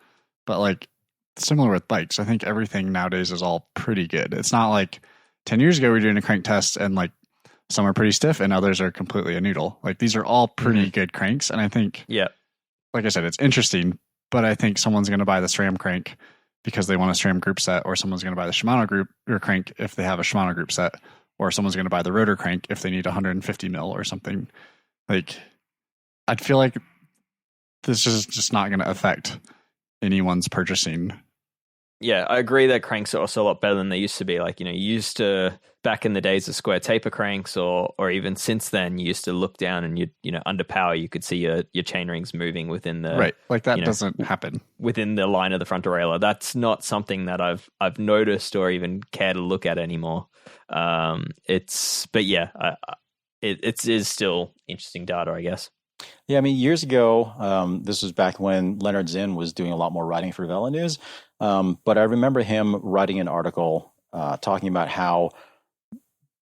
But like similar with bikes, I think everything nowadays is all pretty good. It's not like 10 years ago we were doing a crank test and like some are pretty stiff and others are completely a noodle. Like these are all pretty good cranks. And I think, like I said, it's interesting, but I think someone's going to buy the SRAM crank because they want a SRAM group set, or someone's going to buy the Shimano group or crank if they have a Shimano group set, or someone's going to buy the rotor crank if they need 150 mil or something. Like, I'd feel like this is just not going to affect anyone's purchasing.
Yeah, I agree that cranks are also a lot better than they used to be. Like, you used to, back in the days of square taper cranks, or even since then, you used to look down and under power, you could see your chain rings moving within the...
Right, like that doesn't happen.
Within the line of the front derailleur. That's not something that I've noticed or even care to look at anymore. It is still interesting data, I guess.
Yeah, I mean, years ago, this was back when Leonard Zinn was doing a lot more writing for Velo News. But I remember him writing an article talking about how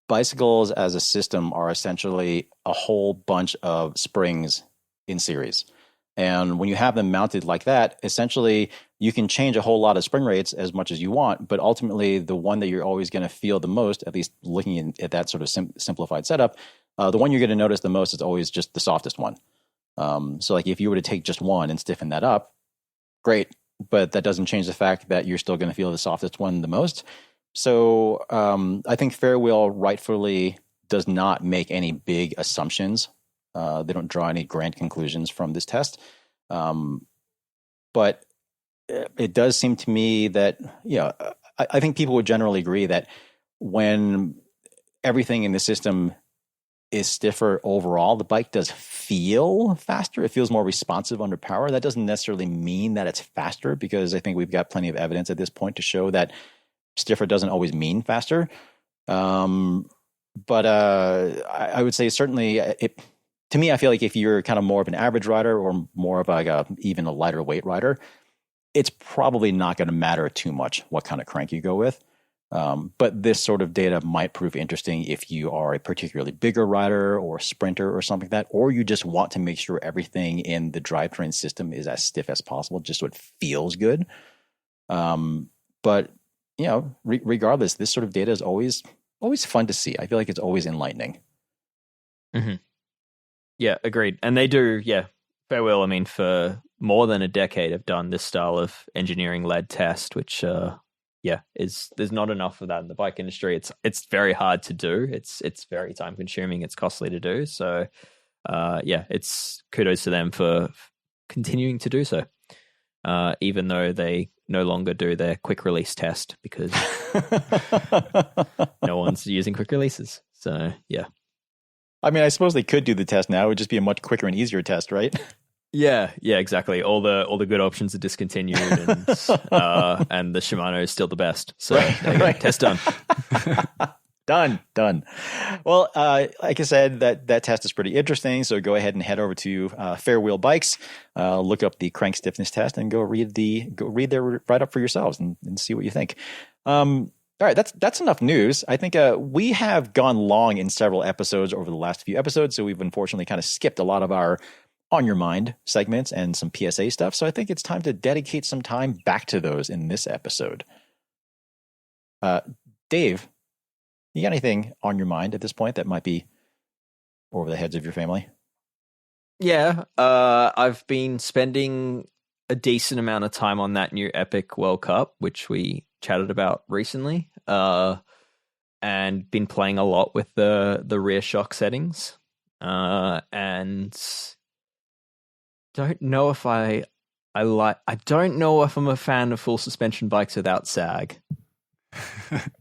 bicycles as a system are essentially a whole bunch of springs in series. And when you have them mounted like that, essentially you can change a whole lot of spring rates as much as you want, but ultimately the one that you're always going to feel the most, at least looking at that sort of simplified setup, the one you're going to notice the most is always just the softest one. So like if you were to take just one and stiffen that up, great, but that doesn't change the fact that you're still going to feel the softest one the most. So I think Fairwheel rightfully does not make any big assumptions. They don't draw any grand conclusions from this test. But it does seem to me that, I think people would generally agree that when everything in the system is stiffer overall, the bike does feel faster. It feels more responsive under power. That doesn't necessarily mean that it's faster, because I think we've got plenty of evidence at this point to show that stiffer doesn't always mean faster. But I would say certainly to me, I feel like if you're kind of more of an average rider or more of like even a lighter weight rider, it's probably not going to matter too much what kind of crank you go with. But this sort of data might prove interesting if you are a particularly bigger rider or sprinter or something like that, or you just want to make sure everything in the drivetrain system is as stiff as possible, just so it feels good. But regardless, this sort of data is always fun to see. I feel like it's always enlightening.
Mm-hmm. Yeah, agreed. And they do, Fairwheel, I mean, for more than a decade have done this style of engineering-led test, which there's not enough of that in the bike industry. It's very hard to do. It's very time consuming. It's costly to do. So it's kudos to them for continuing to do so, even though they no longer do their quick release test because no one's using quick releases. So yeah.
I mean, I suppose they could do the test now. It would just be a much quicker and easier test, right?
Yeah, exactly. All the good options are discontinued, and the Shimano is still the best. So there you go. Test done.
Done. Well, like I said, that test is pretty interesting. So go ahead and head over to Fairwheel Bikes, look up the crank stiffness test, and go read their write up for yourselves and see what you think. All right, that's enough news. I think we have gone long in several episodes over the last few episodes, so we've unfortunately kind of skipped a lot of our On Your Mind segments and some PSA stuff. So I think it's time to dedicate some time back to those in this episode. Dave, you got anything on your mind at this point that might be over the heads of your family?
Yeah, I've been spending a decent amount of time on that new Epic World Cup, which we chatted about recently, and been playing a lot with the rear shock settings, and don't know if I don't know if I'm a fan of full suspension bikes without sag.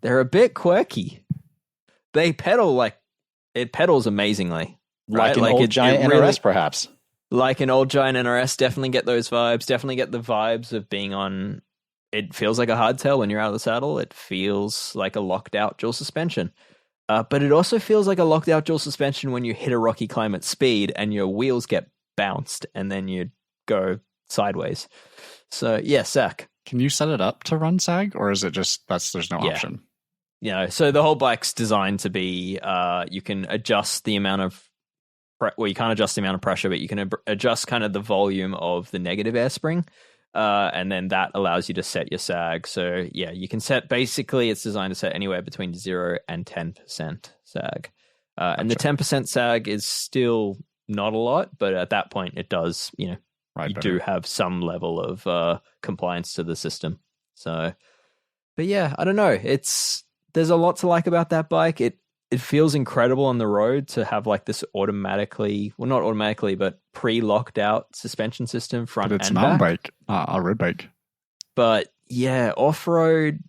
They're a bit quirky. They pedal it pedals amazingly.
Right? Like an old giant NRS, perhaps.
Like an old giant NRS, definitely get those vibes. Definitely get the vibes of being on. It feels like a hardtail when you're out of the saddle. It feels like a locked out dual suspension. But it also feels like a locked out dual suspension when you hit a rocky climb at speed and your wheels get bounced and then you go sideways. So yeah, sag.
Can you set it up to run sag, or is it just there's no option?
So the whole bike's designed to be you can adjust the amount of you can't adjust the amount of pressure, but you can adjust kind of the volume of the negative air spring. And then that allows you to set your sag. So yeah, you can set, basically it's designed to set anywhere between 0 and 10% sag. And the 10% sag is still not a lot, but at that point it does, you do have some level of compliance to the system. So, but yeah, I don't know. There's a lot to like about that bike. It feels incredible on the road to have like this not automatically, but pre-locked out suspension system front and back. But it's a mountain
bike, not a road bike.
But yeah, off-road,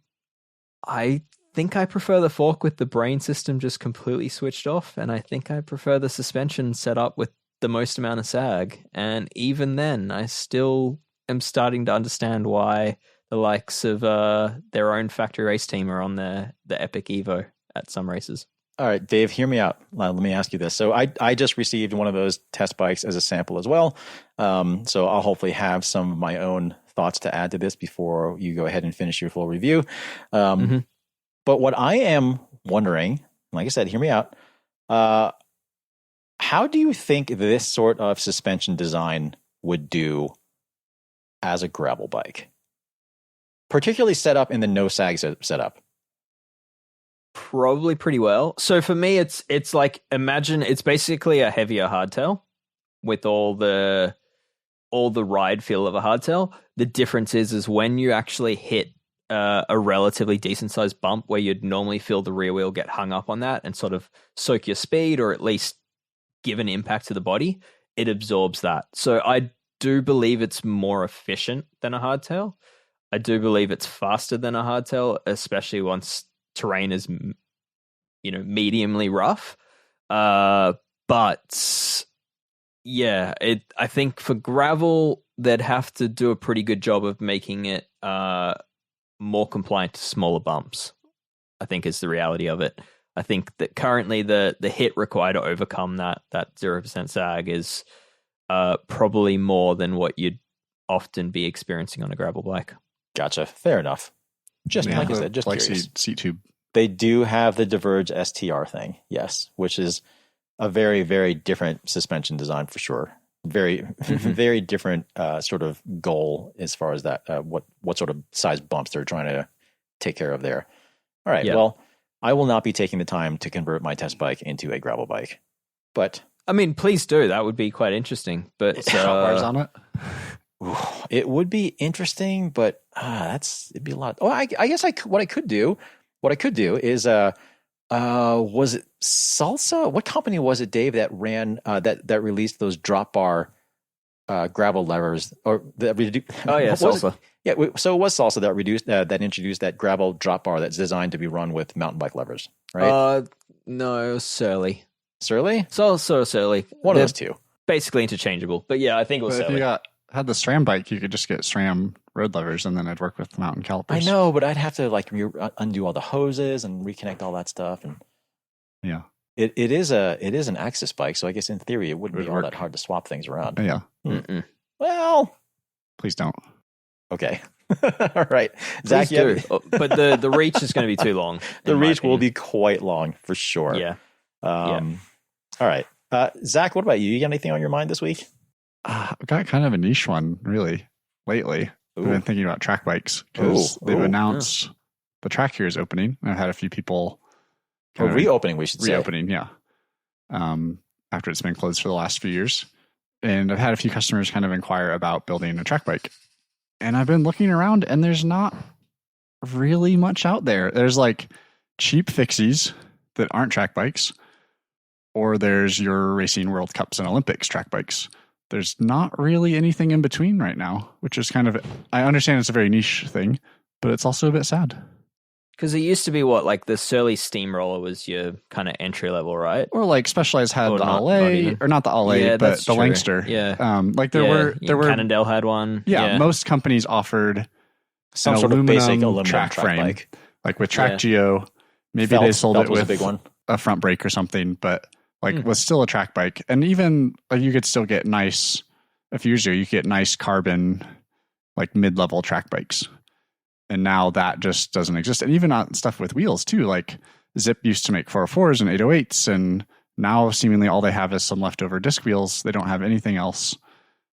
I think I prefer the fork with the brain system just completely switched off. And I think I prefer the suspension set up with the most amount of sag. And even then, I still am starting to understand why the likes of their own factory race team are on the Epic Evo at some races.
All right, Dave, hear me out. Let me ask you this. So I just received one of those test bikes as a sample as well. So I'll hopefully have some of my own thoughts to add to this before you go ahead and finish your full review. But what I am wondering, like I said, hear me out. How do you think this sort of suspension design would do as a gravel bike? Particularly set up in the no sag setup.
Probably pretty well. So for me, it's like, imagine it's basically a heavier hardtail with all the ride feel of a hardtail. The difference is when you actually hit a relatively decent sized bump where you'd normally feel the rear wheel get hung up on that and sort of soak your speed or at least give an impact to the body, it absorbs that. So I do believe it's more efficient than a hardtail. I do believe it's faster than a hardtail, especially once terrain is, mediumly rough. But yeah, I think for gravel, they'd have to do a pretty good job of making it more compliant to smaller bumps, I think is the reality of it. I think that currently the hit required to overcome that 0% sag is probably more than what you'd often be experiencing on a gravel bike.
Gotcha. Fair enough. Just like I said, just
like
curious.
seat tube.
They do have the Diverge STR thing, yes, which is a very, very different suspension design for sure. Very, very different sort of goal as far as that, what sort of size bumps they're trying to take care of there. All right, well, I will not be taking the time to convert my test bike into a gravel bike, but
I mean, please do. That would be quite interesting. But
where's on it?
It would be interesting, but it'd be a lot. Oh, I guess what I could do is was it Salsa? What company was it, Dave, that ran that released those drop bar gravel levers or that
Salsa.
Yeah, so it was Salsa that introduced that gravel drop bar that's designed to be run with mountain bike levers, right?
No, it was Surly.
Surly?
Salsa or Surly.
One of those two.
Basically interchangeable, but yeah, I think it was Surly.
If you had the SRAM bike, you could just get SRAM road levers, and then I'd work with mountain calipers.
I know, but I'd have to undo all the hoses and reconnect all that stuff, and
yeah,
it is an axis bike, so I guess in theory it wouldn't be all that hard to swap things around.
Yeah.
Well,
please don't.
Okay. All right, Zach.
But the reach is going to be too long.
The reach will be quite long for sure.
Yeah.
All right, Zach. What about you? You got anything on your mind this week?
I've got kind of a niche one, really, lately.
Ooh.
I've been thinking about track bikes because they've announced the track here is opening. I've had a few people...
reopening, we should say.
Reopening, yeah. After it's been closed for the last few years. And I've had a few customers kind of inquire about building a track bike. And I've been looking around, and there's not really much out there. There's like cheap fixies that aren't track bikes, or there's your Racing World Cups and Olympics track bikes. There's not really anything in between right now, which is kind of, I understand it's a very niche thing, but it's also a bit sad.
Because it used to be like the Surly Steamroller was your kind of entry level, right?
Or like Specialized had the Allez, or not the Allez, but the Langster.
Yeah.
There were
Cannondale had one.
Yeah, most companies offered
some sort of basic aluminum track frame.
Bike. Like with Track Geo, maybe they sold it with
a big one.
A front brake or something, but was still a track bike. And even you could still get nice, a few years ago, you could get nice carbon, like mid-level track bikes. And now that just doesn't exist. And even on stuff with wheels too, like Zip used to make 404s and 808s, and Now, seemingly all they have is some leftover disc wheels. They don't have anything else.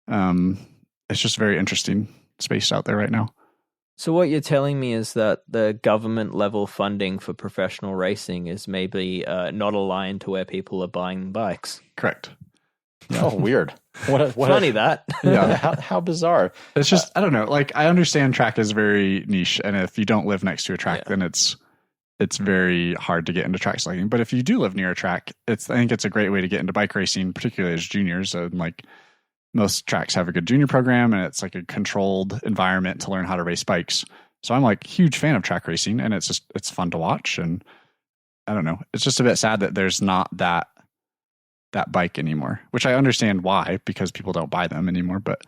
It's just very interesting space out there right now.
So what you're telling me is that the government level funding for professional racing is maybe not aligned to where people are buying bikes.
Correct.
Yeah. Oh, weird. What
Funny that.
Yeah. How bizarre.
It's just, I don't know. Like, I understand track is very niche, and if you don't live next to a track, then it's very hard to get into track cycling. But if you do live near a track, I think it's a great way to get into bike racing, particularly as juniors. And like, most tracks have a good junior program, and it's like a controlled environment to learn how to race bikes. So I'm like huge fan of track racing, and it's fun to watch. And I don't know, it's just a bit sad that there's not that bike anymore, which I understand why, because people don't buy them anymore. But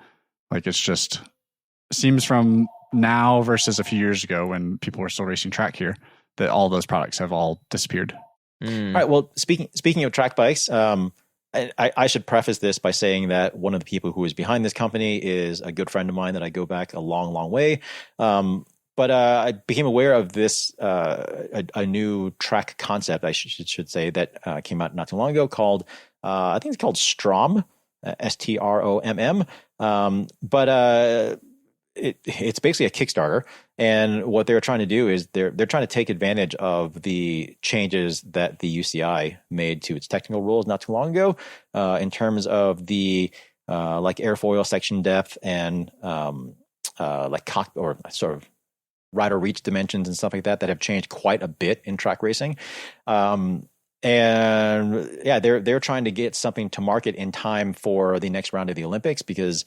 like, it seems from now versus a few years ago when people were still racing track here, that all those products have all disappeared.
All right. Well, speaking of track bikes, I should preface this by saying that one of the people who is behind this company is a good friend of mine that I go back a long, long way. But I became aware of this, a new track concept, I should say, that came out not too long ago called, I think it's called Strom, STROMM. It's basically a Kickstarter, and what they're trying to do is they're trying to take advantage of the changes that the UCI made to its technical rules not too long ago, in terms of the like airfoil section depth and like cock or sort of rider reach dimensions and stuff like that have changed quite a bit in track racing. And yeah, they're trying to get something to market in time for the next round of the Olympics, because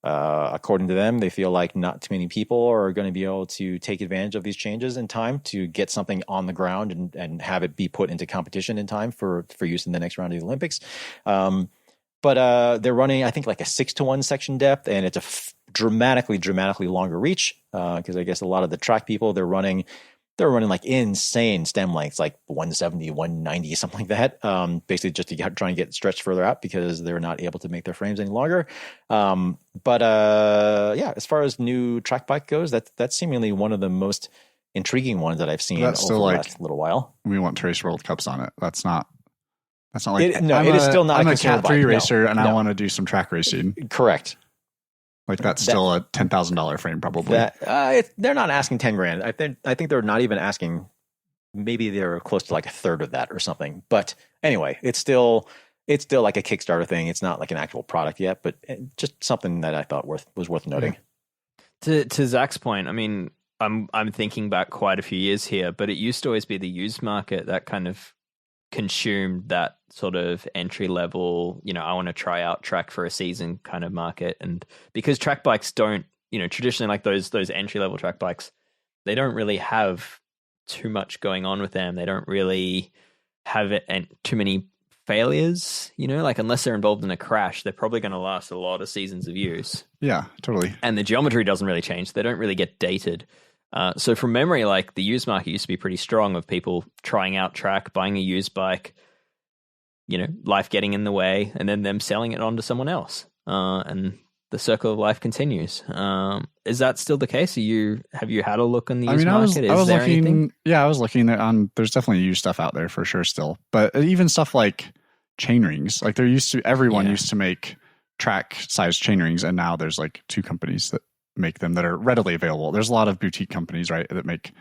according to them, they feel like not too many people are going to be able to take advantage of these changes in time to get something on the ground and have it be put into competition in time for use in the next round of the Olympics. But they're running, I think, like a 6-to-1 section depth, and it's a dramatically longer reach, because I guess a lot of the track people, they're running like insane stem lengths, like 170, 190, something like that. Basically just to try and get stretched further out because they're not able to make their frames any longer. But yeah, as far as new track bike goes, that's seemingly one of the most intriguing ones that I've seen over the last little while.
We want to race World Cups on it. That's not like,
it is still not
I'm
a
Cat 3
bike.
racer, and I want to do some track racing.
Correct.
Like, that's still a $10,000 frame, probably.
They're not asking $10,000. I think they're not even asking. Maybe they're close to like a third of that or something. But anyway, it's still like a Kickstarter thing. It's not like an actual product yet, but just something that I thought was worth noting.
To Zach's point, I mean, I'm thinking back quite a few years here, but it used to always be the used market that kind of consumed that sort of entry level, I want to try out track for a season kind of market. And because track bikes don't, traditionally, like those entry level track bikes, they don't really have too much going on with them. They don't really have it and too many failures, like unless they're involved in a crash, they're probably going to last a lot of seasons of use.
Yeah, totally.
And the geometry doesn't really change. They don't really get dated. So from memory, like the used market used to be pretty strong of people trying out track, buying a used bike, life getting in the way, and then them selling it on to someone else. And the circle of life continues. Is that still the case? Have you had a look on the used market?
I was looking. Yeah, I was looking on. There's definitely used stuff out there for sure still, but even stuff like chain rings, like everyone used to make track size chain rings, and now there's like 2 companies that make them that are readily available. There's a lot of boutique companies, right, that make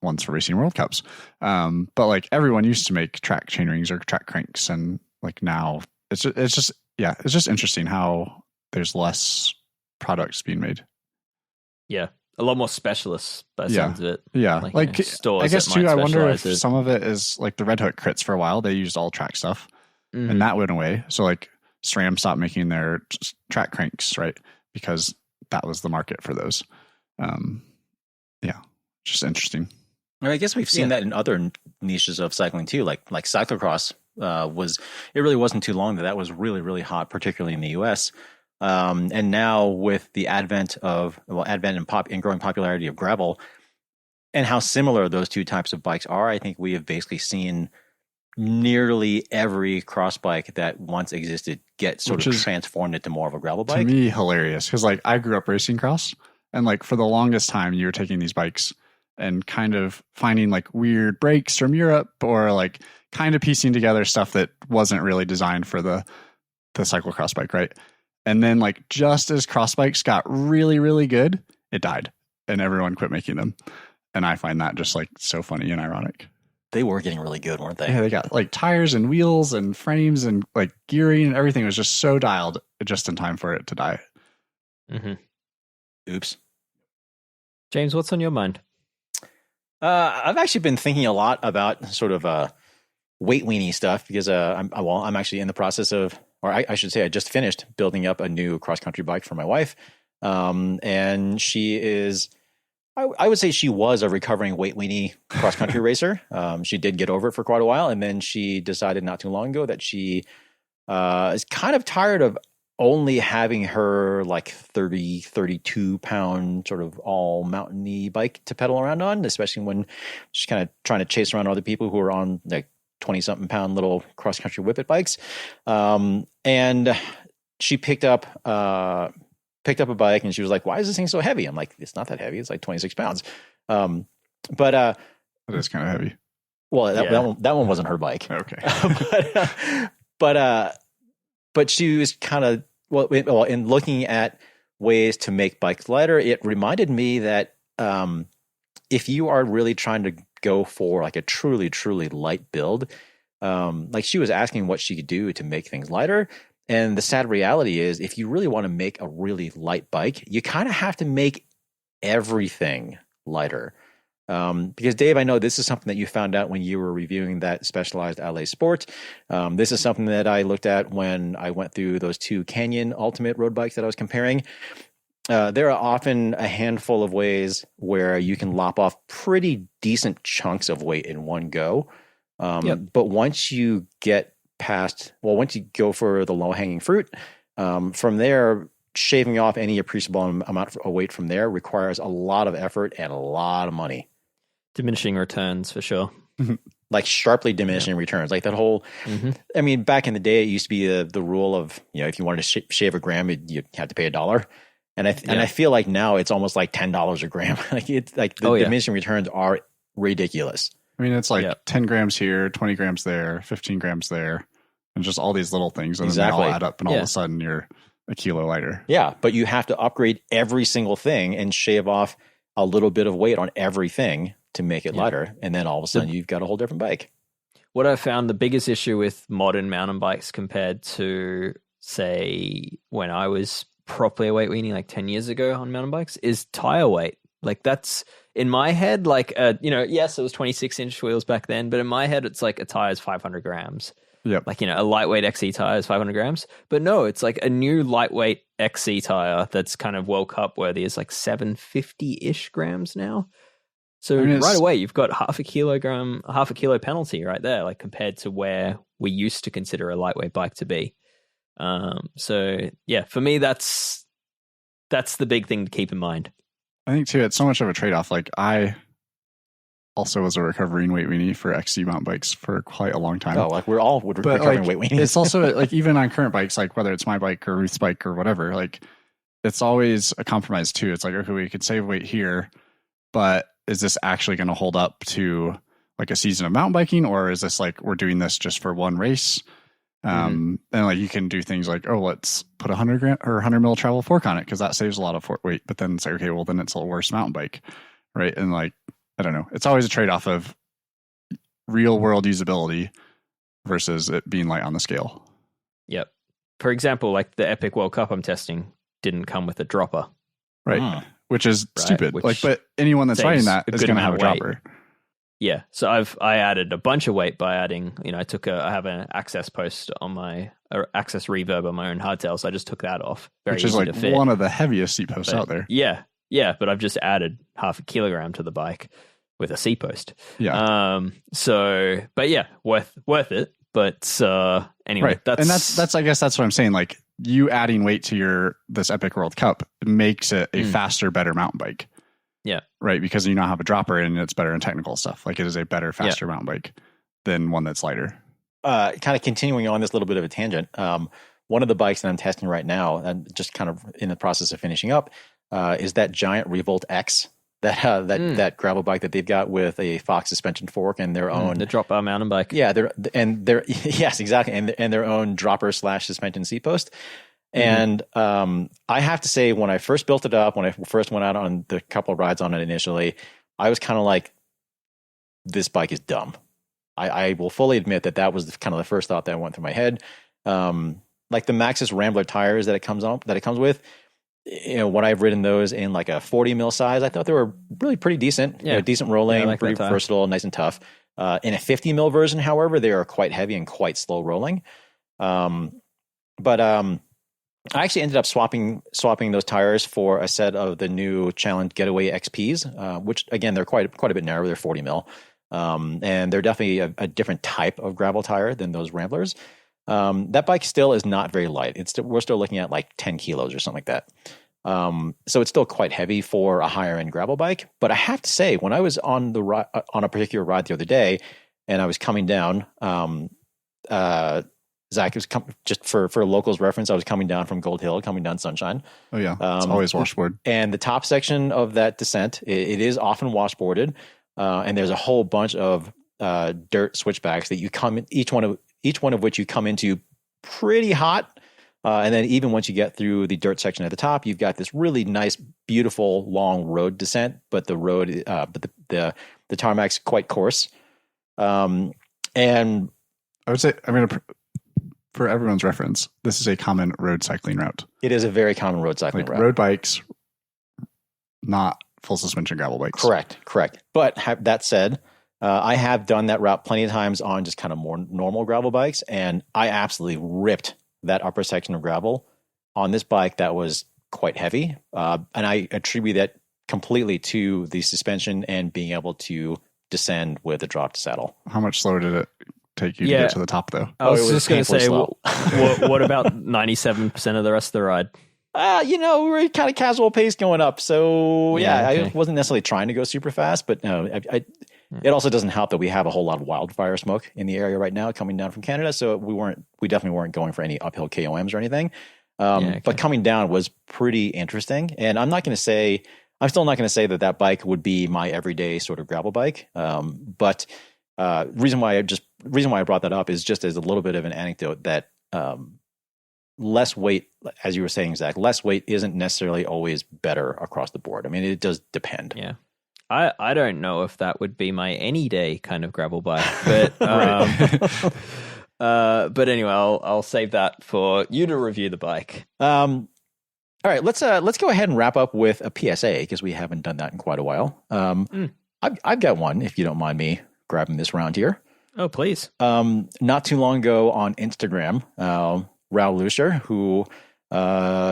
ones for racing World Cups. But like everyone used to make track chain rings or track cranks, and like now it's just interesting how there's less products being made.
Yeah, a lot more specialists by the sounds of it.
Yeah, like
stores.
I guess too. I wonder if some of it is like the Red Hook crits for a while. They used all track stuff, and that went away. So like SRAM stopped making their track cranks, right, because that was the market for those. Just interesting.
I guess we've seen that in other niches of cycling too, like cyclocross. It really wasn't too long that was really, really hot, particularly in the US. And now with the advent and growing popularity of gravel, and how similar those two types of bikes are, I think we have basically seen nearly every cross bike that once existed get sort of transformed into more of a gravel bike.
To me, hilarious, because like I grew up racing cross, and like for the longest time, you were taking these bikes and kind of finding like weird brakes from Europe, or like kind of piecing together stuff that wasn't really designed for the cyclocross bike, right? And then like just as cross bikes got really, really good, it died and everyone quit making them. And I find that just like so funny and ironic.
They were getting really good, weren't they?
Yeah, they got like tires and wheels and frames and like gearing and everything was just so dialed just in time for it to die.
Mm-hmm.
Oops.
James, what's on your mind?
I've actually been thinking a lot about sort of weight-weenie stuff because I'm actually in the process of, or I should say I just finished building up a new cross-country bike for my wife. And she is, I would say she was a recovering weight-weenie cross-country racer. She did get over it for quite a while, and then she decided not too long ago that she is kind of tired of only having her like 32 pound sort of all mountainy bike to pedal around on, especially when she's kind of trying to chase around other people who are on like 20 something pound little cross country whippet bikes. And she picked up a bike and she was like, why is this thing so heavy? I'm like, it's not that heavy. It's like 26 pounds. But
it is kind of heavy.
Well, that one wasn't her bike.
Okay.
But she was kind of, well, in looking at ways to make bikes lighter, it reminded me that if you are really trying to go for like a truly, truly light build, like she was asking what she could do to make things lighter. And the sad reality is, if you really want to make a really light bike, you kind of have to make everything lighter. Because Dave, I know this is something that you found out when you were reviewing that Specialized Allez Sport. This is something that I looked at when I went through those two Canyon Ultimate road bikes that I was comparing. There are often a handful of ways where you can lop off pretty decent chunks of weight in one go. But once you get once you go for the low hanging fruit, from there, shaving off any appreciable amount of weight from there requires a lot of effort and a lot of money.
Diminishing returns for sure.
Like sharply diminishing returns. Like that whole, I mean, back in the day, it used to be the rule of, if you wanted to shave a gram, you had to pay $1. And I feel like now it's almost like $10 a gram. Like it's like the diminishing returns are ridiculous.
I mean, it's like 10 grams here, 20 grams there, 15 grams there, and just all these little things. And then they all add up, and all of a sudden you're a kilo lighter.
Yeah, but you have to upgrade every single thing and shave off a little bit of weight on everything to make it lighter. And then all of a sudden you've got a whole different bike.
What I found the biggest issue with modern mountain bikes compared to, say, when I was properly a weight weenie like 10 years ago on mountain bikes is tire weight. Like that's in my head, like, yes, it was 26-inch wheels back then, but in my head, it's like a tire is 500 grams.
Yep.
Like, a lightweight XC tire is 500 grams. But no, it's like a new lightweight XC tire that's kind of World Cup worthy is like 750-ish grams now. So right away, you've got half a kilo penalty right there, like compared to where we used to consider a lightweight bike to be. So yeah, for me, that's the big thing to keep in mind.
I think too, it's so much of a trade-off. Like I also was a recovering weight weenie for XC mountain bikes for quite a long time.
Oh, like we're all recovering weight weenies.
It's also like even on current bikes, like whether it's my bike or Ruth's bike or whatever, like it's always a compromise too. It's like, okay, we could save weight here, but is this actually going to hold up to like a season of mountain biking, or is this like we're doing this just for one race? And like you can do things like, oh, let's put 100 gram or 100 mil travel fork on it because that saves a lot of weight. But then it's like, okay, well then it's a worse mountain bike, right? And like I don't know, it's always a trade off of real world usability versus it being light on the scale.
Yep. For example, like the Epic World Cup I'm testing didn't come with a dropper,
right? Which is stupid. Like, but anyone that's riding that is going to have a dropper.
Yeah, so I added a bunch of weight by adding, I have an access post on my access reverb on my own hardtail, so I just took that off.
Which is like one of the heaviest seat posts out there.
Yeah, but I've just added half a kilogram to the bike with a seat post.
Yeah.
But yeah, worth it. But anyway,
right. that's I guess that's what I'm saying. Like you adding weight to this Epic World Cup makes it a faster, better mountain bike.
Yeah.
Right. Because you now have a dropper and it's better in technical stuff. Like it is a better, faster mountain bike than one that's lighter.
Kind of continuing on this little bit of a tangent. One of the bikes that I'm testing right now and just kind of in the process of finishing up is that giant Revolt X that gravel bike that they've got with a Fox suspension fork and their own
the drop bar mountain bike.
Yeah, they're yes, exactly, and their own dropper / suspension seat post. And I have to say, when I first built it up, when I first went out on the couple of rides on it initially, I was kind of like, this bike is dumb. I will fully admit that was kind of the first thought that went through my head. Like the Maxxis Rambler tires that it comes with, when I've ridden those in like a 40 mil size, I thought they were really pretty decent.
Yeah.
Decent rolling,
like
pretty versatile, nice and tough. In a 50 mil version, however, they are quite heavy and quite slow rolling. But I actually ended up swapping those tires for a set of the new Challenge Getaway XPs, which again, they're quite a bit narrower. They're 40 mil. And they're definitely a different type of gravel tire than those Ramblers. That bike still is not very light. We're still looking at like 10 kilos or something like that. So it's still quite heavy for a higher end gravel bike. But I have to say, when I was on on a particular ride the other day, and I was coming down, Zach, was just for locals reference, I was coming down from Gold Hill, coming down Sunshine.
Oh yeah, it's always washboard.
And the top section of that descent, it is often washboarded, and there's a whole bunch of dirt switchbacks that you each one of which you come into pretty hot. And then even once you get through the dirt section at the top, you've got this really nice, beautiful, long road descent, but the road, the tarmac's quite coarse. And
I would say, for everyone's reference, this is a common road cycling route.
It is a very common road cycling route.
Road bikes, not full suspension gravel bikes.
Correct. But that said, I have done that route plenty of times on just kind of more normal gravel bikes, and I absolutely ripped that upper section of gravel on this bike that was quite heavy. And I attribute that completely to the suspension and being able to descend with a drop to saddle.
How much slower did it take you to get to the top, though?
I was just going to say, what about 97% of the rest of the ride?
We were kind of casual pace going up. So, okay. I wasn't necessarily trying to go super fast, but no, it also doesn't help that we have a whole lot of wildfire smoke in the area right now coming down from Canada. So we definitely weren't going for any uphill KOMs or anything. But coming down was pretty interesting. And I'm still not going to say that bike would be my everyday sort of gravel bike. But reason why I brought that up is just as a little bit of an anecdote that less weight, as you were saying, Zach, less weight isn't necessarily always better across the board. I mean, it does depend.
Yeah. I don't know if that would be my any day kind of gravel bike, but but anyway, I'll save that for you to review the bike.
All right, let's go ahead and wrap up with a PSA because we haven't done that in quite a while. I've got one, if you don't mind me grabbing this round here.
Oh, please.
Not too long ago on Instagram, Raul Lucier, who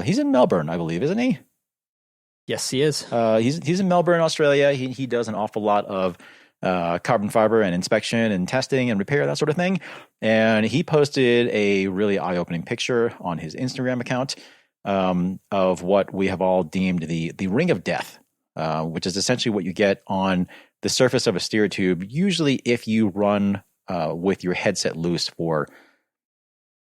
he's in Melbourne, I believe, isn't he?
Yes, he is.
He's in Melbourne, Australia. He does an awful lot of carbon fiber and inspection and testing and repair, that sort of thing. And he posted a really eye-opening picture on his Instagram account of what we have all deemed the ring of death, which is essentially what you get on the surface of a steer tube, usually if you run with your headset loose for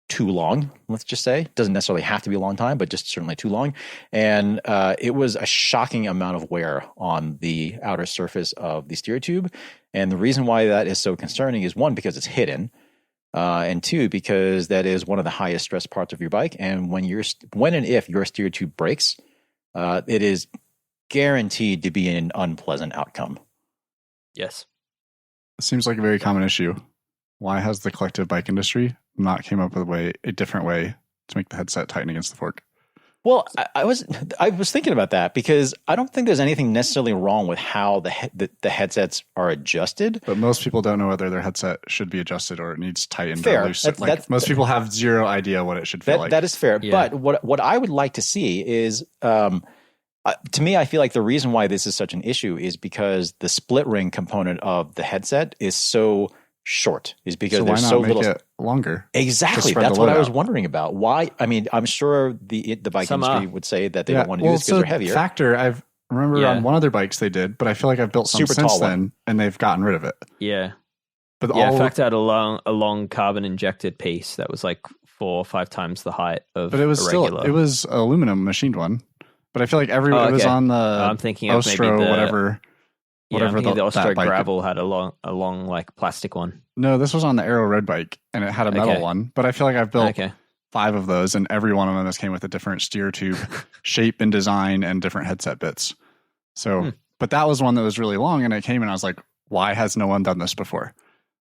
too long, let's just say. Doesn't necessarily have to be a long time, but just certainly too long. And it was a shocking amount of wear on the outer surface of the steer tube. And the reason why that is so concerning is, one, because it's hidden, and two, because that is one of the highest stress parts of your bike. And when and if your steer tube breaks, it is guaranteed to be an unpleasant outcome.
Yes.
It seems like a very common issue. Why has the collective bike industry not came up with a different way to make the headset tighten against the fork?
Well, I was thinking about that because I don't think there's anything necessarily wrong with how the headsets are adjusted.
But most people don't know whether their headset should be adjusted or it needs tightened
fair.
or loose. Most people have zero idea what it should feel like.
That is fair.
Yeah.
But what I would like to see is, to me, I feel like the reason why this is such an issue is because the split ring component of the headset is so short, is because there's so little.
It longer.
Exactly. That's what I was wondering about. Why? I mean, I'm sure the bike industry would say that they don't want to do this because they're heavier.
Factor, I remember on one of their bikes they did, but I feel like I've built some since then, and they've gotten rid of it.
Yeah.
But
Factor had a long carbon injected piece that was like 4 or 5 times the height of.
But it was
a regular.
it was aluminum machined one. But I feel like it was on the
I'm thinking of maybe
Ostro,
the
whatever.
Yeah, I'm thinking the Ostro
that bike.
Gravel had a long like plastic one.
No, this was on the Aero road bike, and it had a metal one. But I feel like I've built 5 of those, and every one of them has came with a different steer tube shape and design and different headset bits. So, but that was one that was really long, and it came, and I was like, why has no one done this before?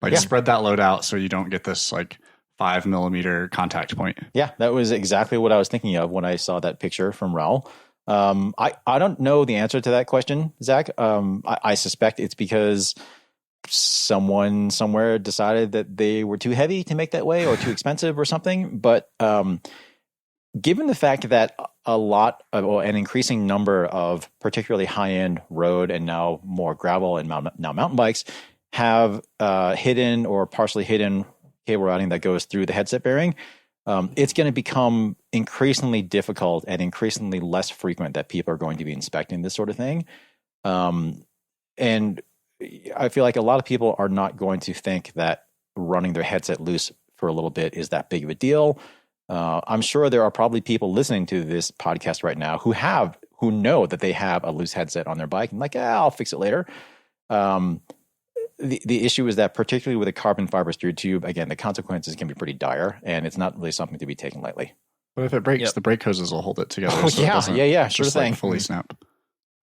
Like, spread that load out so you don't get this like 5 millimeter contact point.
Yeah, that was exactly what I was thinking of when I saw that picture from Raul. I don't know the answer to that question, Zach. I suspect it's because someone somewhere decided that they were too heavy to make that way or too expensive or something. But given the fact that an increasing number of particularly high-end road and now more gravel and now mountain bikes have hidden or partially hidden cable routing that goes through the headset bearing, it's going to become increasingly difficult and increasingly less frequent that people are going to be inspecting this sort of thing. And I feel like a lot of people are not going to think that running their headset loose for a little bit is that big of a deal. I'm sure there are probably people listening to this podcast right now who know that they have a loose headset on their bike and like, I'll fix it later. The issue is that particularly with a carbon fiber steer tube, again, the consequences can be pretty dire, and it's not really something to be taken lightly.
But if it breaks, the brake hoses will hold it together.
Oh, so yeah, sure thing.
Like fully snap.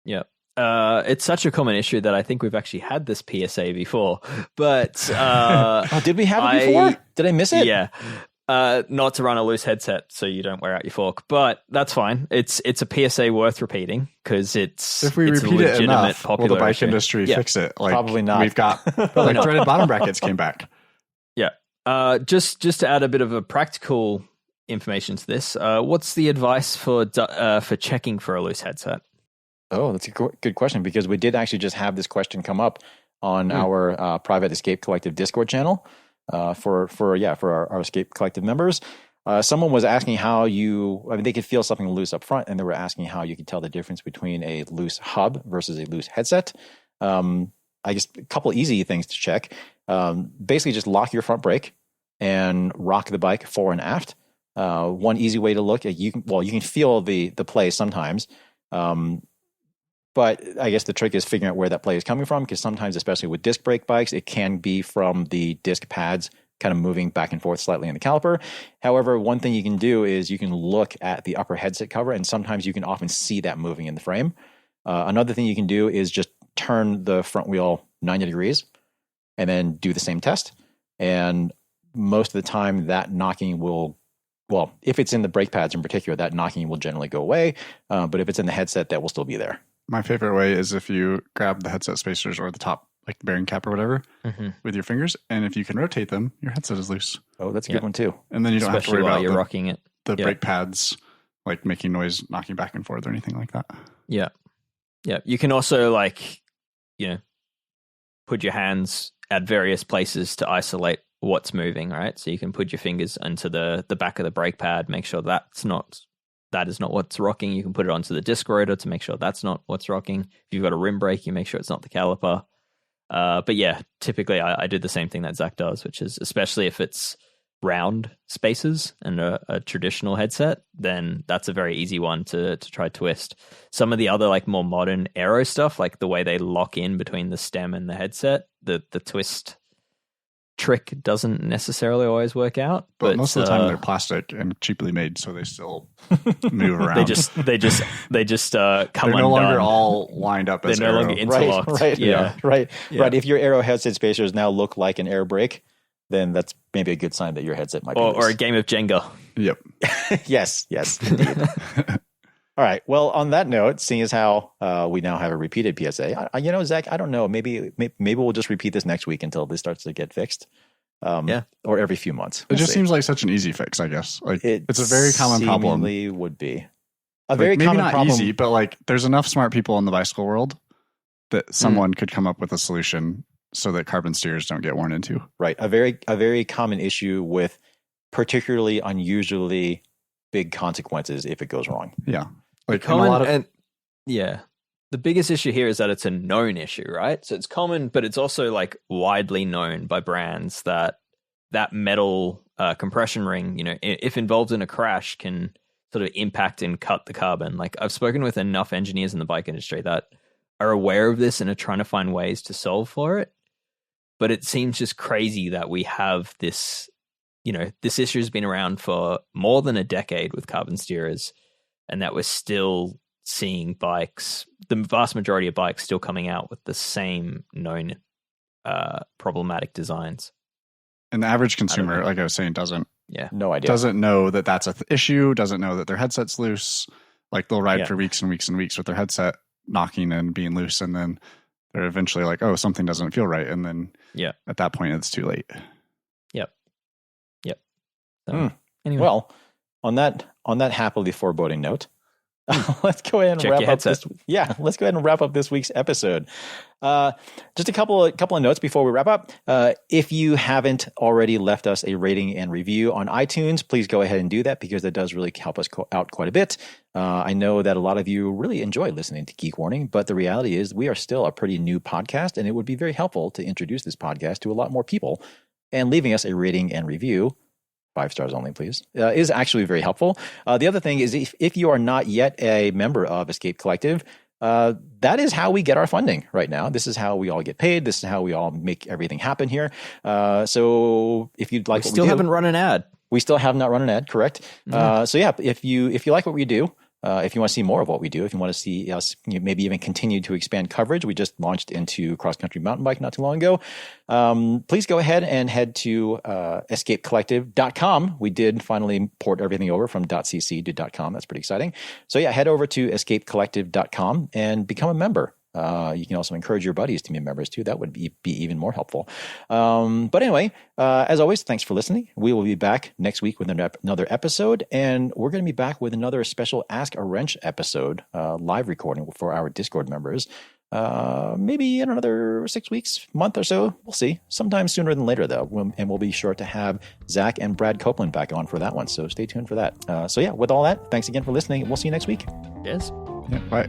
Yeah. It's such a common issue that I think we've actually had this PSA before. But
did we have it before? Did I miss it?
Yeah. Not to run a loose headset so you don't wear out your fork, but that's fine. It's a PSA worth repeating because
if we repeat it enough, will the bike industry fix it? Like,
probably not.
We've got threaded bottom brackets came back.
Yeah. Just to add a bit of a practical information to this, what's the advice for checking for a loose headset?
Oh, that's a good question, because we did actually just have this question come up on our private Escape Collective Discord channel. For our Escape Collective members, someone was asking how they could feel something loose up front, and they were asking how you could tell the difference between a loose hub versus a loose headset. I guess a couple easy things to check. Basically, just lock your front brake and rock the bike fore and aft. One easy way to look at you can feel the play sometimes. But I guess the trick is figuring out where that play is coming from, because sometimes, especially with disc brake bikes, it can be from the disc pads kind of moving back and forth slightly in the caliper. However, one thing you can do is you can look at the upper headset cover, and sometimes you can often see that moving in the frame. Another thing you can do is just turn the front wheel 90 degrees and then do the same test. And most of the time that knocking if it's in the brake pads in particular, that knocking will generally go away. But if it's in the headset, that will still be there.
My favorite way is if you grab the headset spacers or the top, like the bearing cap or whatever, with your fingers, and if you can rotate them, your headset is loose.
Oh, that's a good one too.
And then you don't have to worry about
you're rocking it.
The brake pads, like making noise, knocking back and forth or anything like that.
Yeah. Yeah. You can also put your hands at various places to isolate what's moving, right? So you can put your fingers into the back of the brake pad, make sure that is not what's rocking. You can put it onto the disc rotor to make sure that's not what's rocking. If you've got a rim brake, you make sure it's not the caliper. But yeah, typically I do the same thing that Zach does, which is, especially if it's round spaces and a traditional headset, then that's a very easy one to try twist. Some of the other like more modern aero stuff, like the way they lock in between the stem and the headset, the twist trick doesn't necessarily always work out,
but most of the time they're plastic and cheaply made, so they still move around.
they just come
they're
undone.
No longer all lined up as
they're no longer interlocked.
Right. If your aero headset spacers now look like an air brake, then that's maybe a good sign that your headset might be loose.
Or a game of Jenga.
Yep.
yes indeed. All right. Well, on that note, seeing as how we now have a repeated PSA, Zach, I don't know. Maybe we'll just repeat this next week until this starts to get fixed. Or every few months.
It just seems like such an easy fix, I guess. Like it's a very common problem.
It would be
very maybe common not problem. Easy, but like there's enough smart people in the bicycle world that someone could come up with a solution so that carbon steers don't get worn into.
Right. A very common issue with particularly unusually big consequences if it goes wrong.
Yeah.
Like the biggest issue here is that it's a known issue, right? So it's common, but it's also like widely known by brands that metal compression ring, if involved in a crash, can sort of impact and cut the carbon. Like I've spoken with enough engineers in the bike industry that are aware of this and are trying to find ways to solve for it. But it seems just crazy that we have this, this issue has been around for more than a decade with carbon steerers, and that we're still seeing bikes, the vast majority of bikes still coming out with the same known problematic designs.
And the average consumer, like I was saying, doesn't know that that's an issue, doesn't know that their headset's loose. Like they'll ride for weeks and weeks and weeks with their headset knocking and being loose, and then they're eventually like, oh, something doesn't feel right. And then at that point, it's too late.
Yep. So, anyway.
Well, on that happily foreboding note, let's go ahead and
Check
wrap up this. Yeah, let's go ahead and wrap up this week's episode. Just a couple of notes before we wrap up. If you haven't already left us a rating and review on iTunes, please go ahead and do that, because that does really help us out quite a bit. I know that a lot of you really enjoy listening to Geek Warning, but the reality is we are still a pretty new podcast, and it would be very helpful to introduce this podcast to a lot more people. And leaving us a rating and review, 5 stars only, please, is actually very helpful. The other thing is, if you are not yet a member of Escape Collective, that is how we get our funding right now. This is how we all get paid. This is how we all make everything happen here. So if you'd like,
we haven't run an ad.
We still have not run an ad, correct? So yeah, if you like what we do, if you want to see more of what we do, if you want to see us maybe even continue to expand coverage, we just launched into cross-country mountain bike not too long ago. Please go ahead and head to escapecollective.com. We did finally port everything over from .cc to .com. That's pretty exciting. So yeah, head over to escapecollective.com and become a member. You can also encourage your buddies to be members too. That would be even more helpful. But anyway, as always, thanks for listening. We will be back next week with another episode, and we're going to be back with another special Ask a Wrench episode, live recording for our Discord members. Maybe in another 6 weeks, month or so. We'll see. Sometime sooner than later, though. And we'll be sure to have Zach and Brad Copeland back on for that one. So stay tuned for that. So yeah, with all that, thanks again for listening. We'll see you next week.
Yes.
Yeah, bye.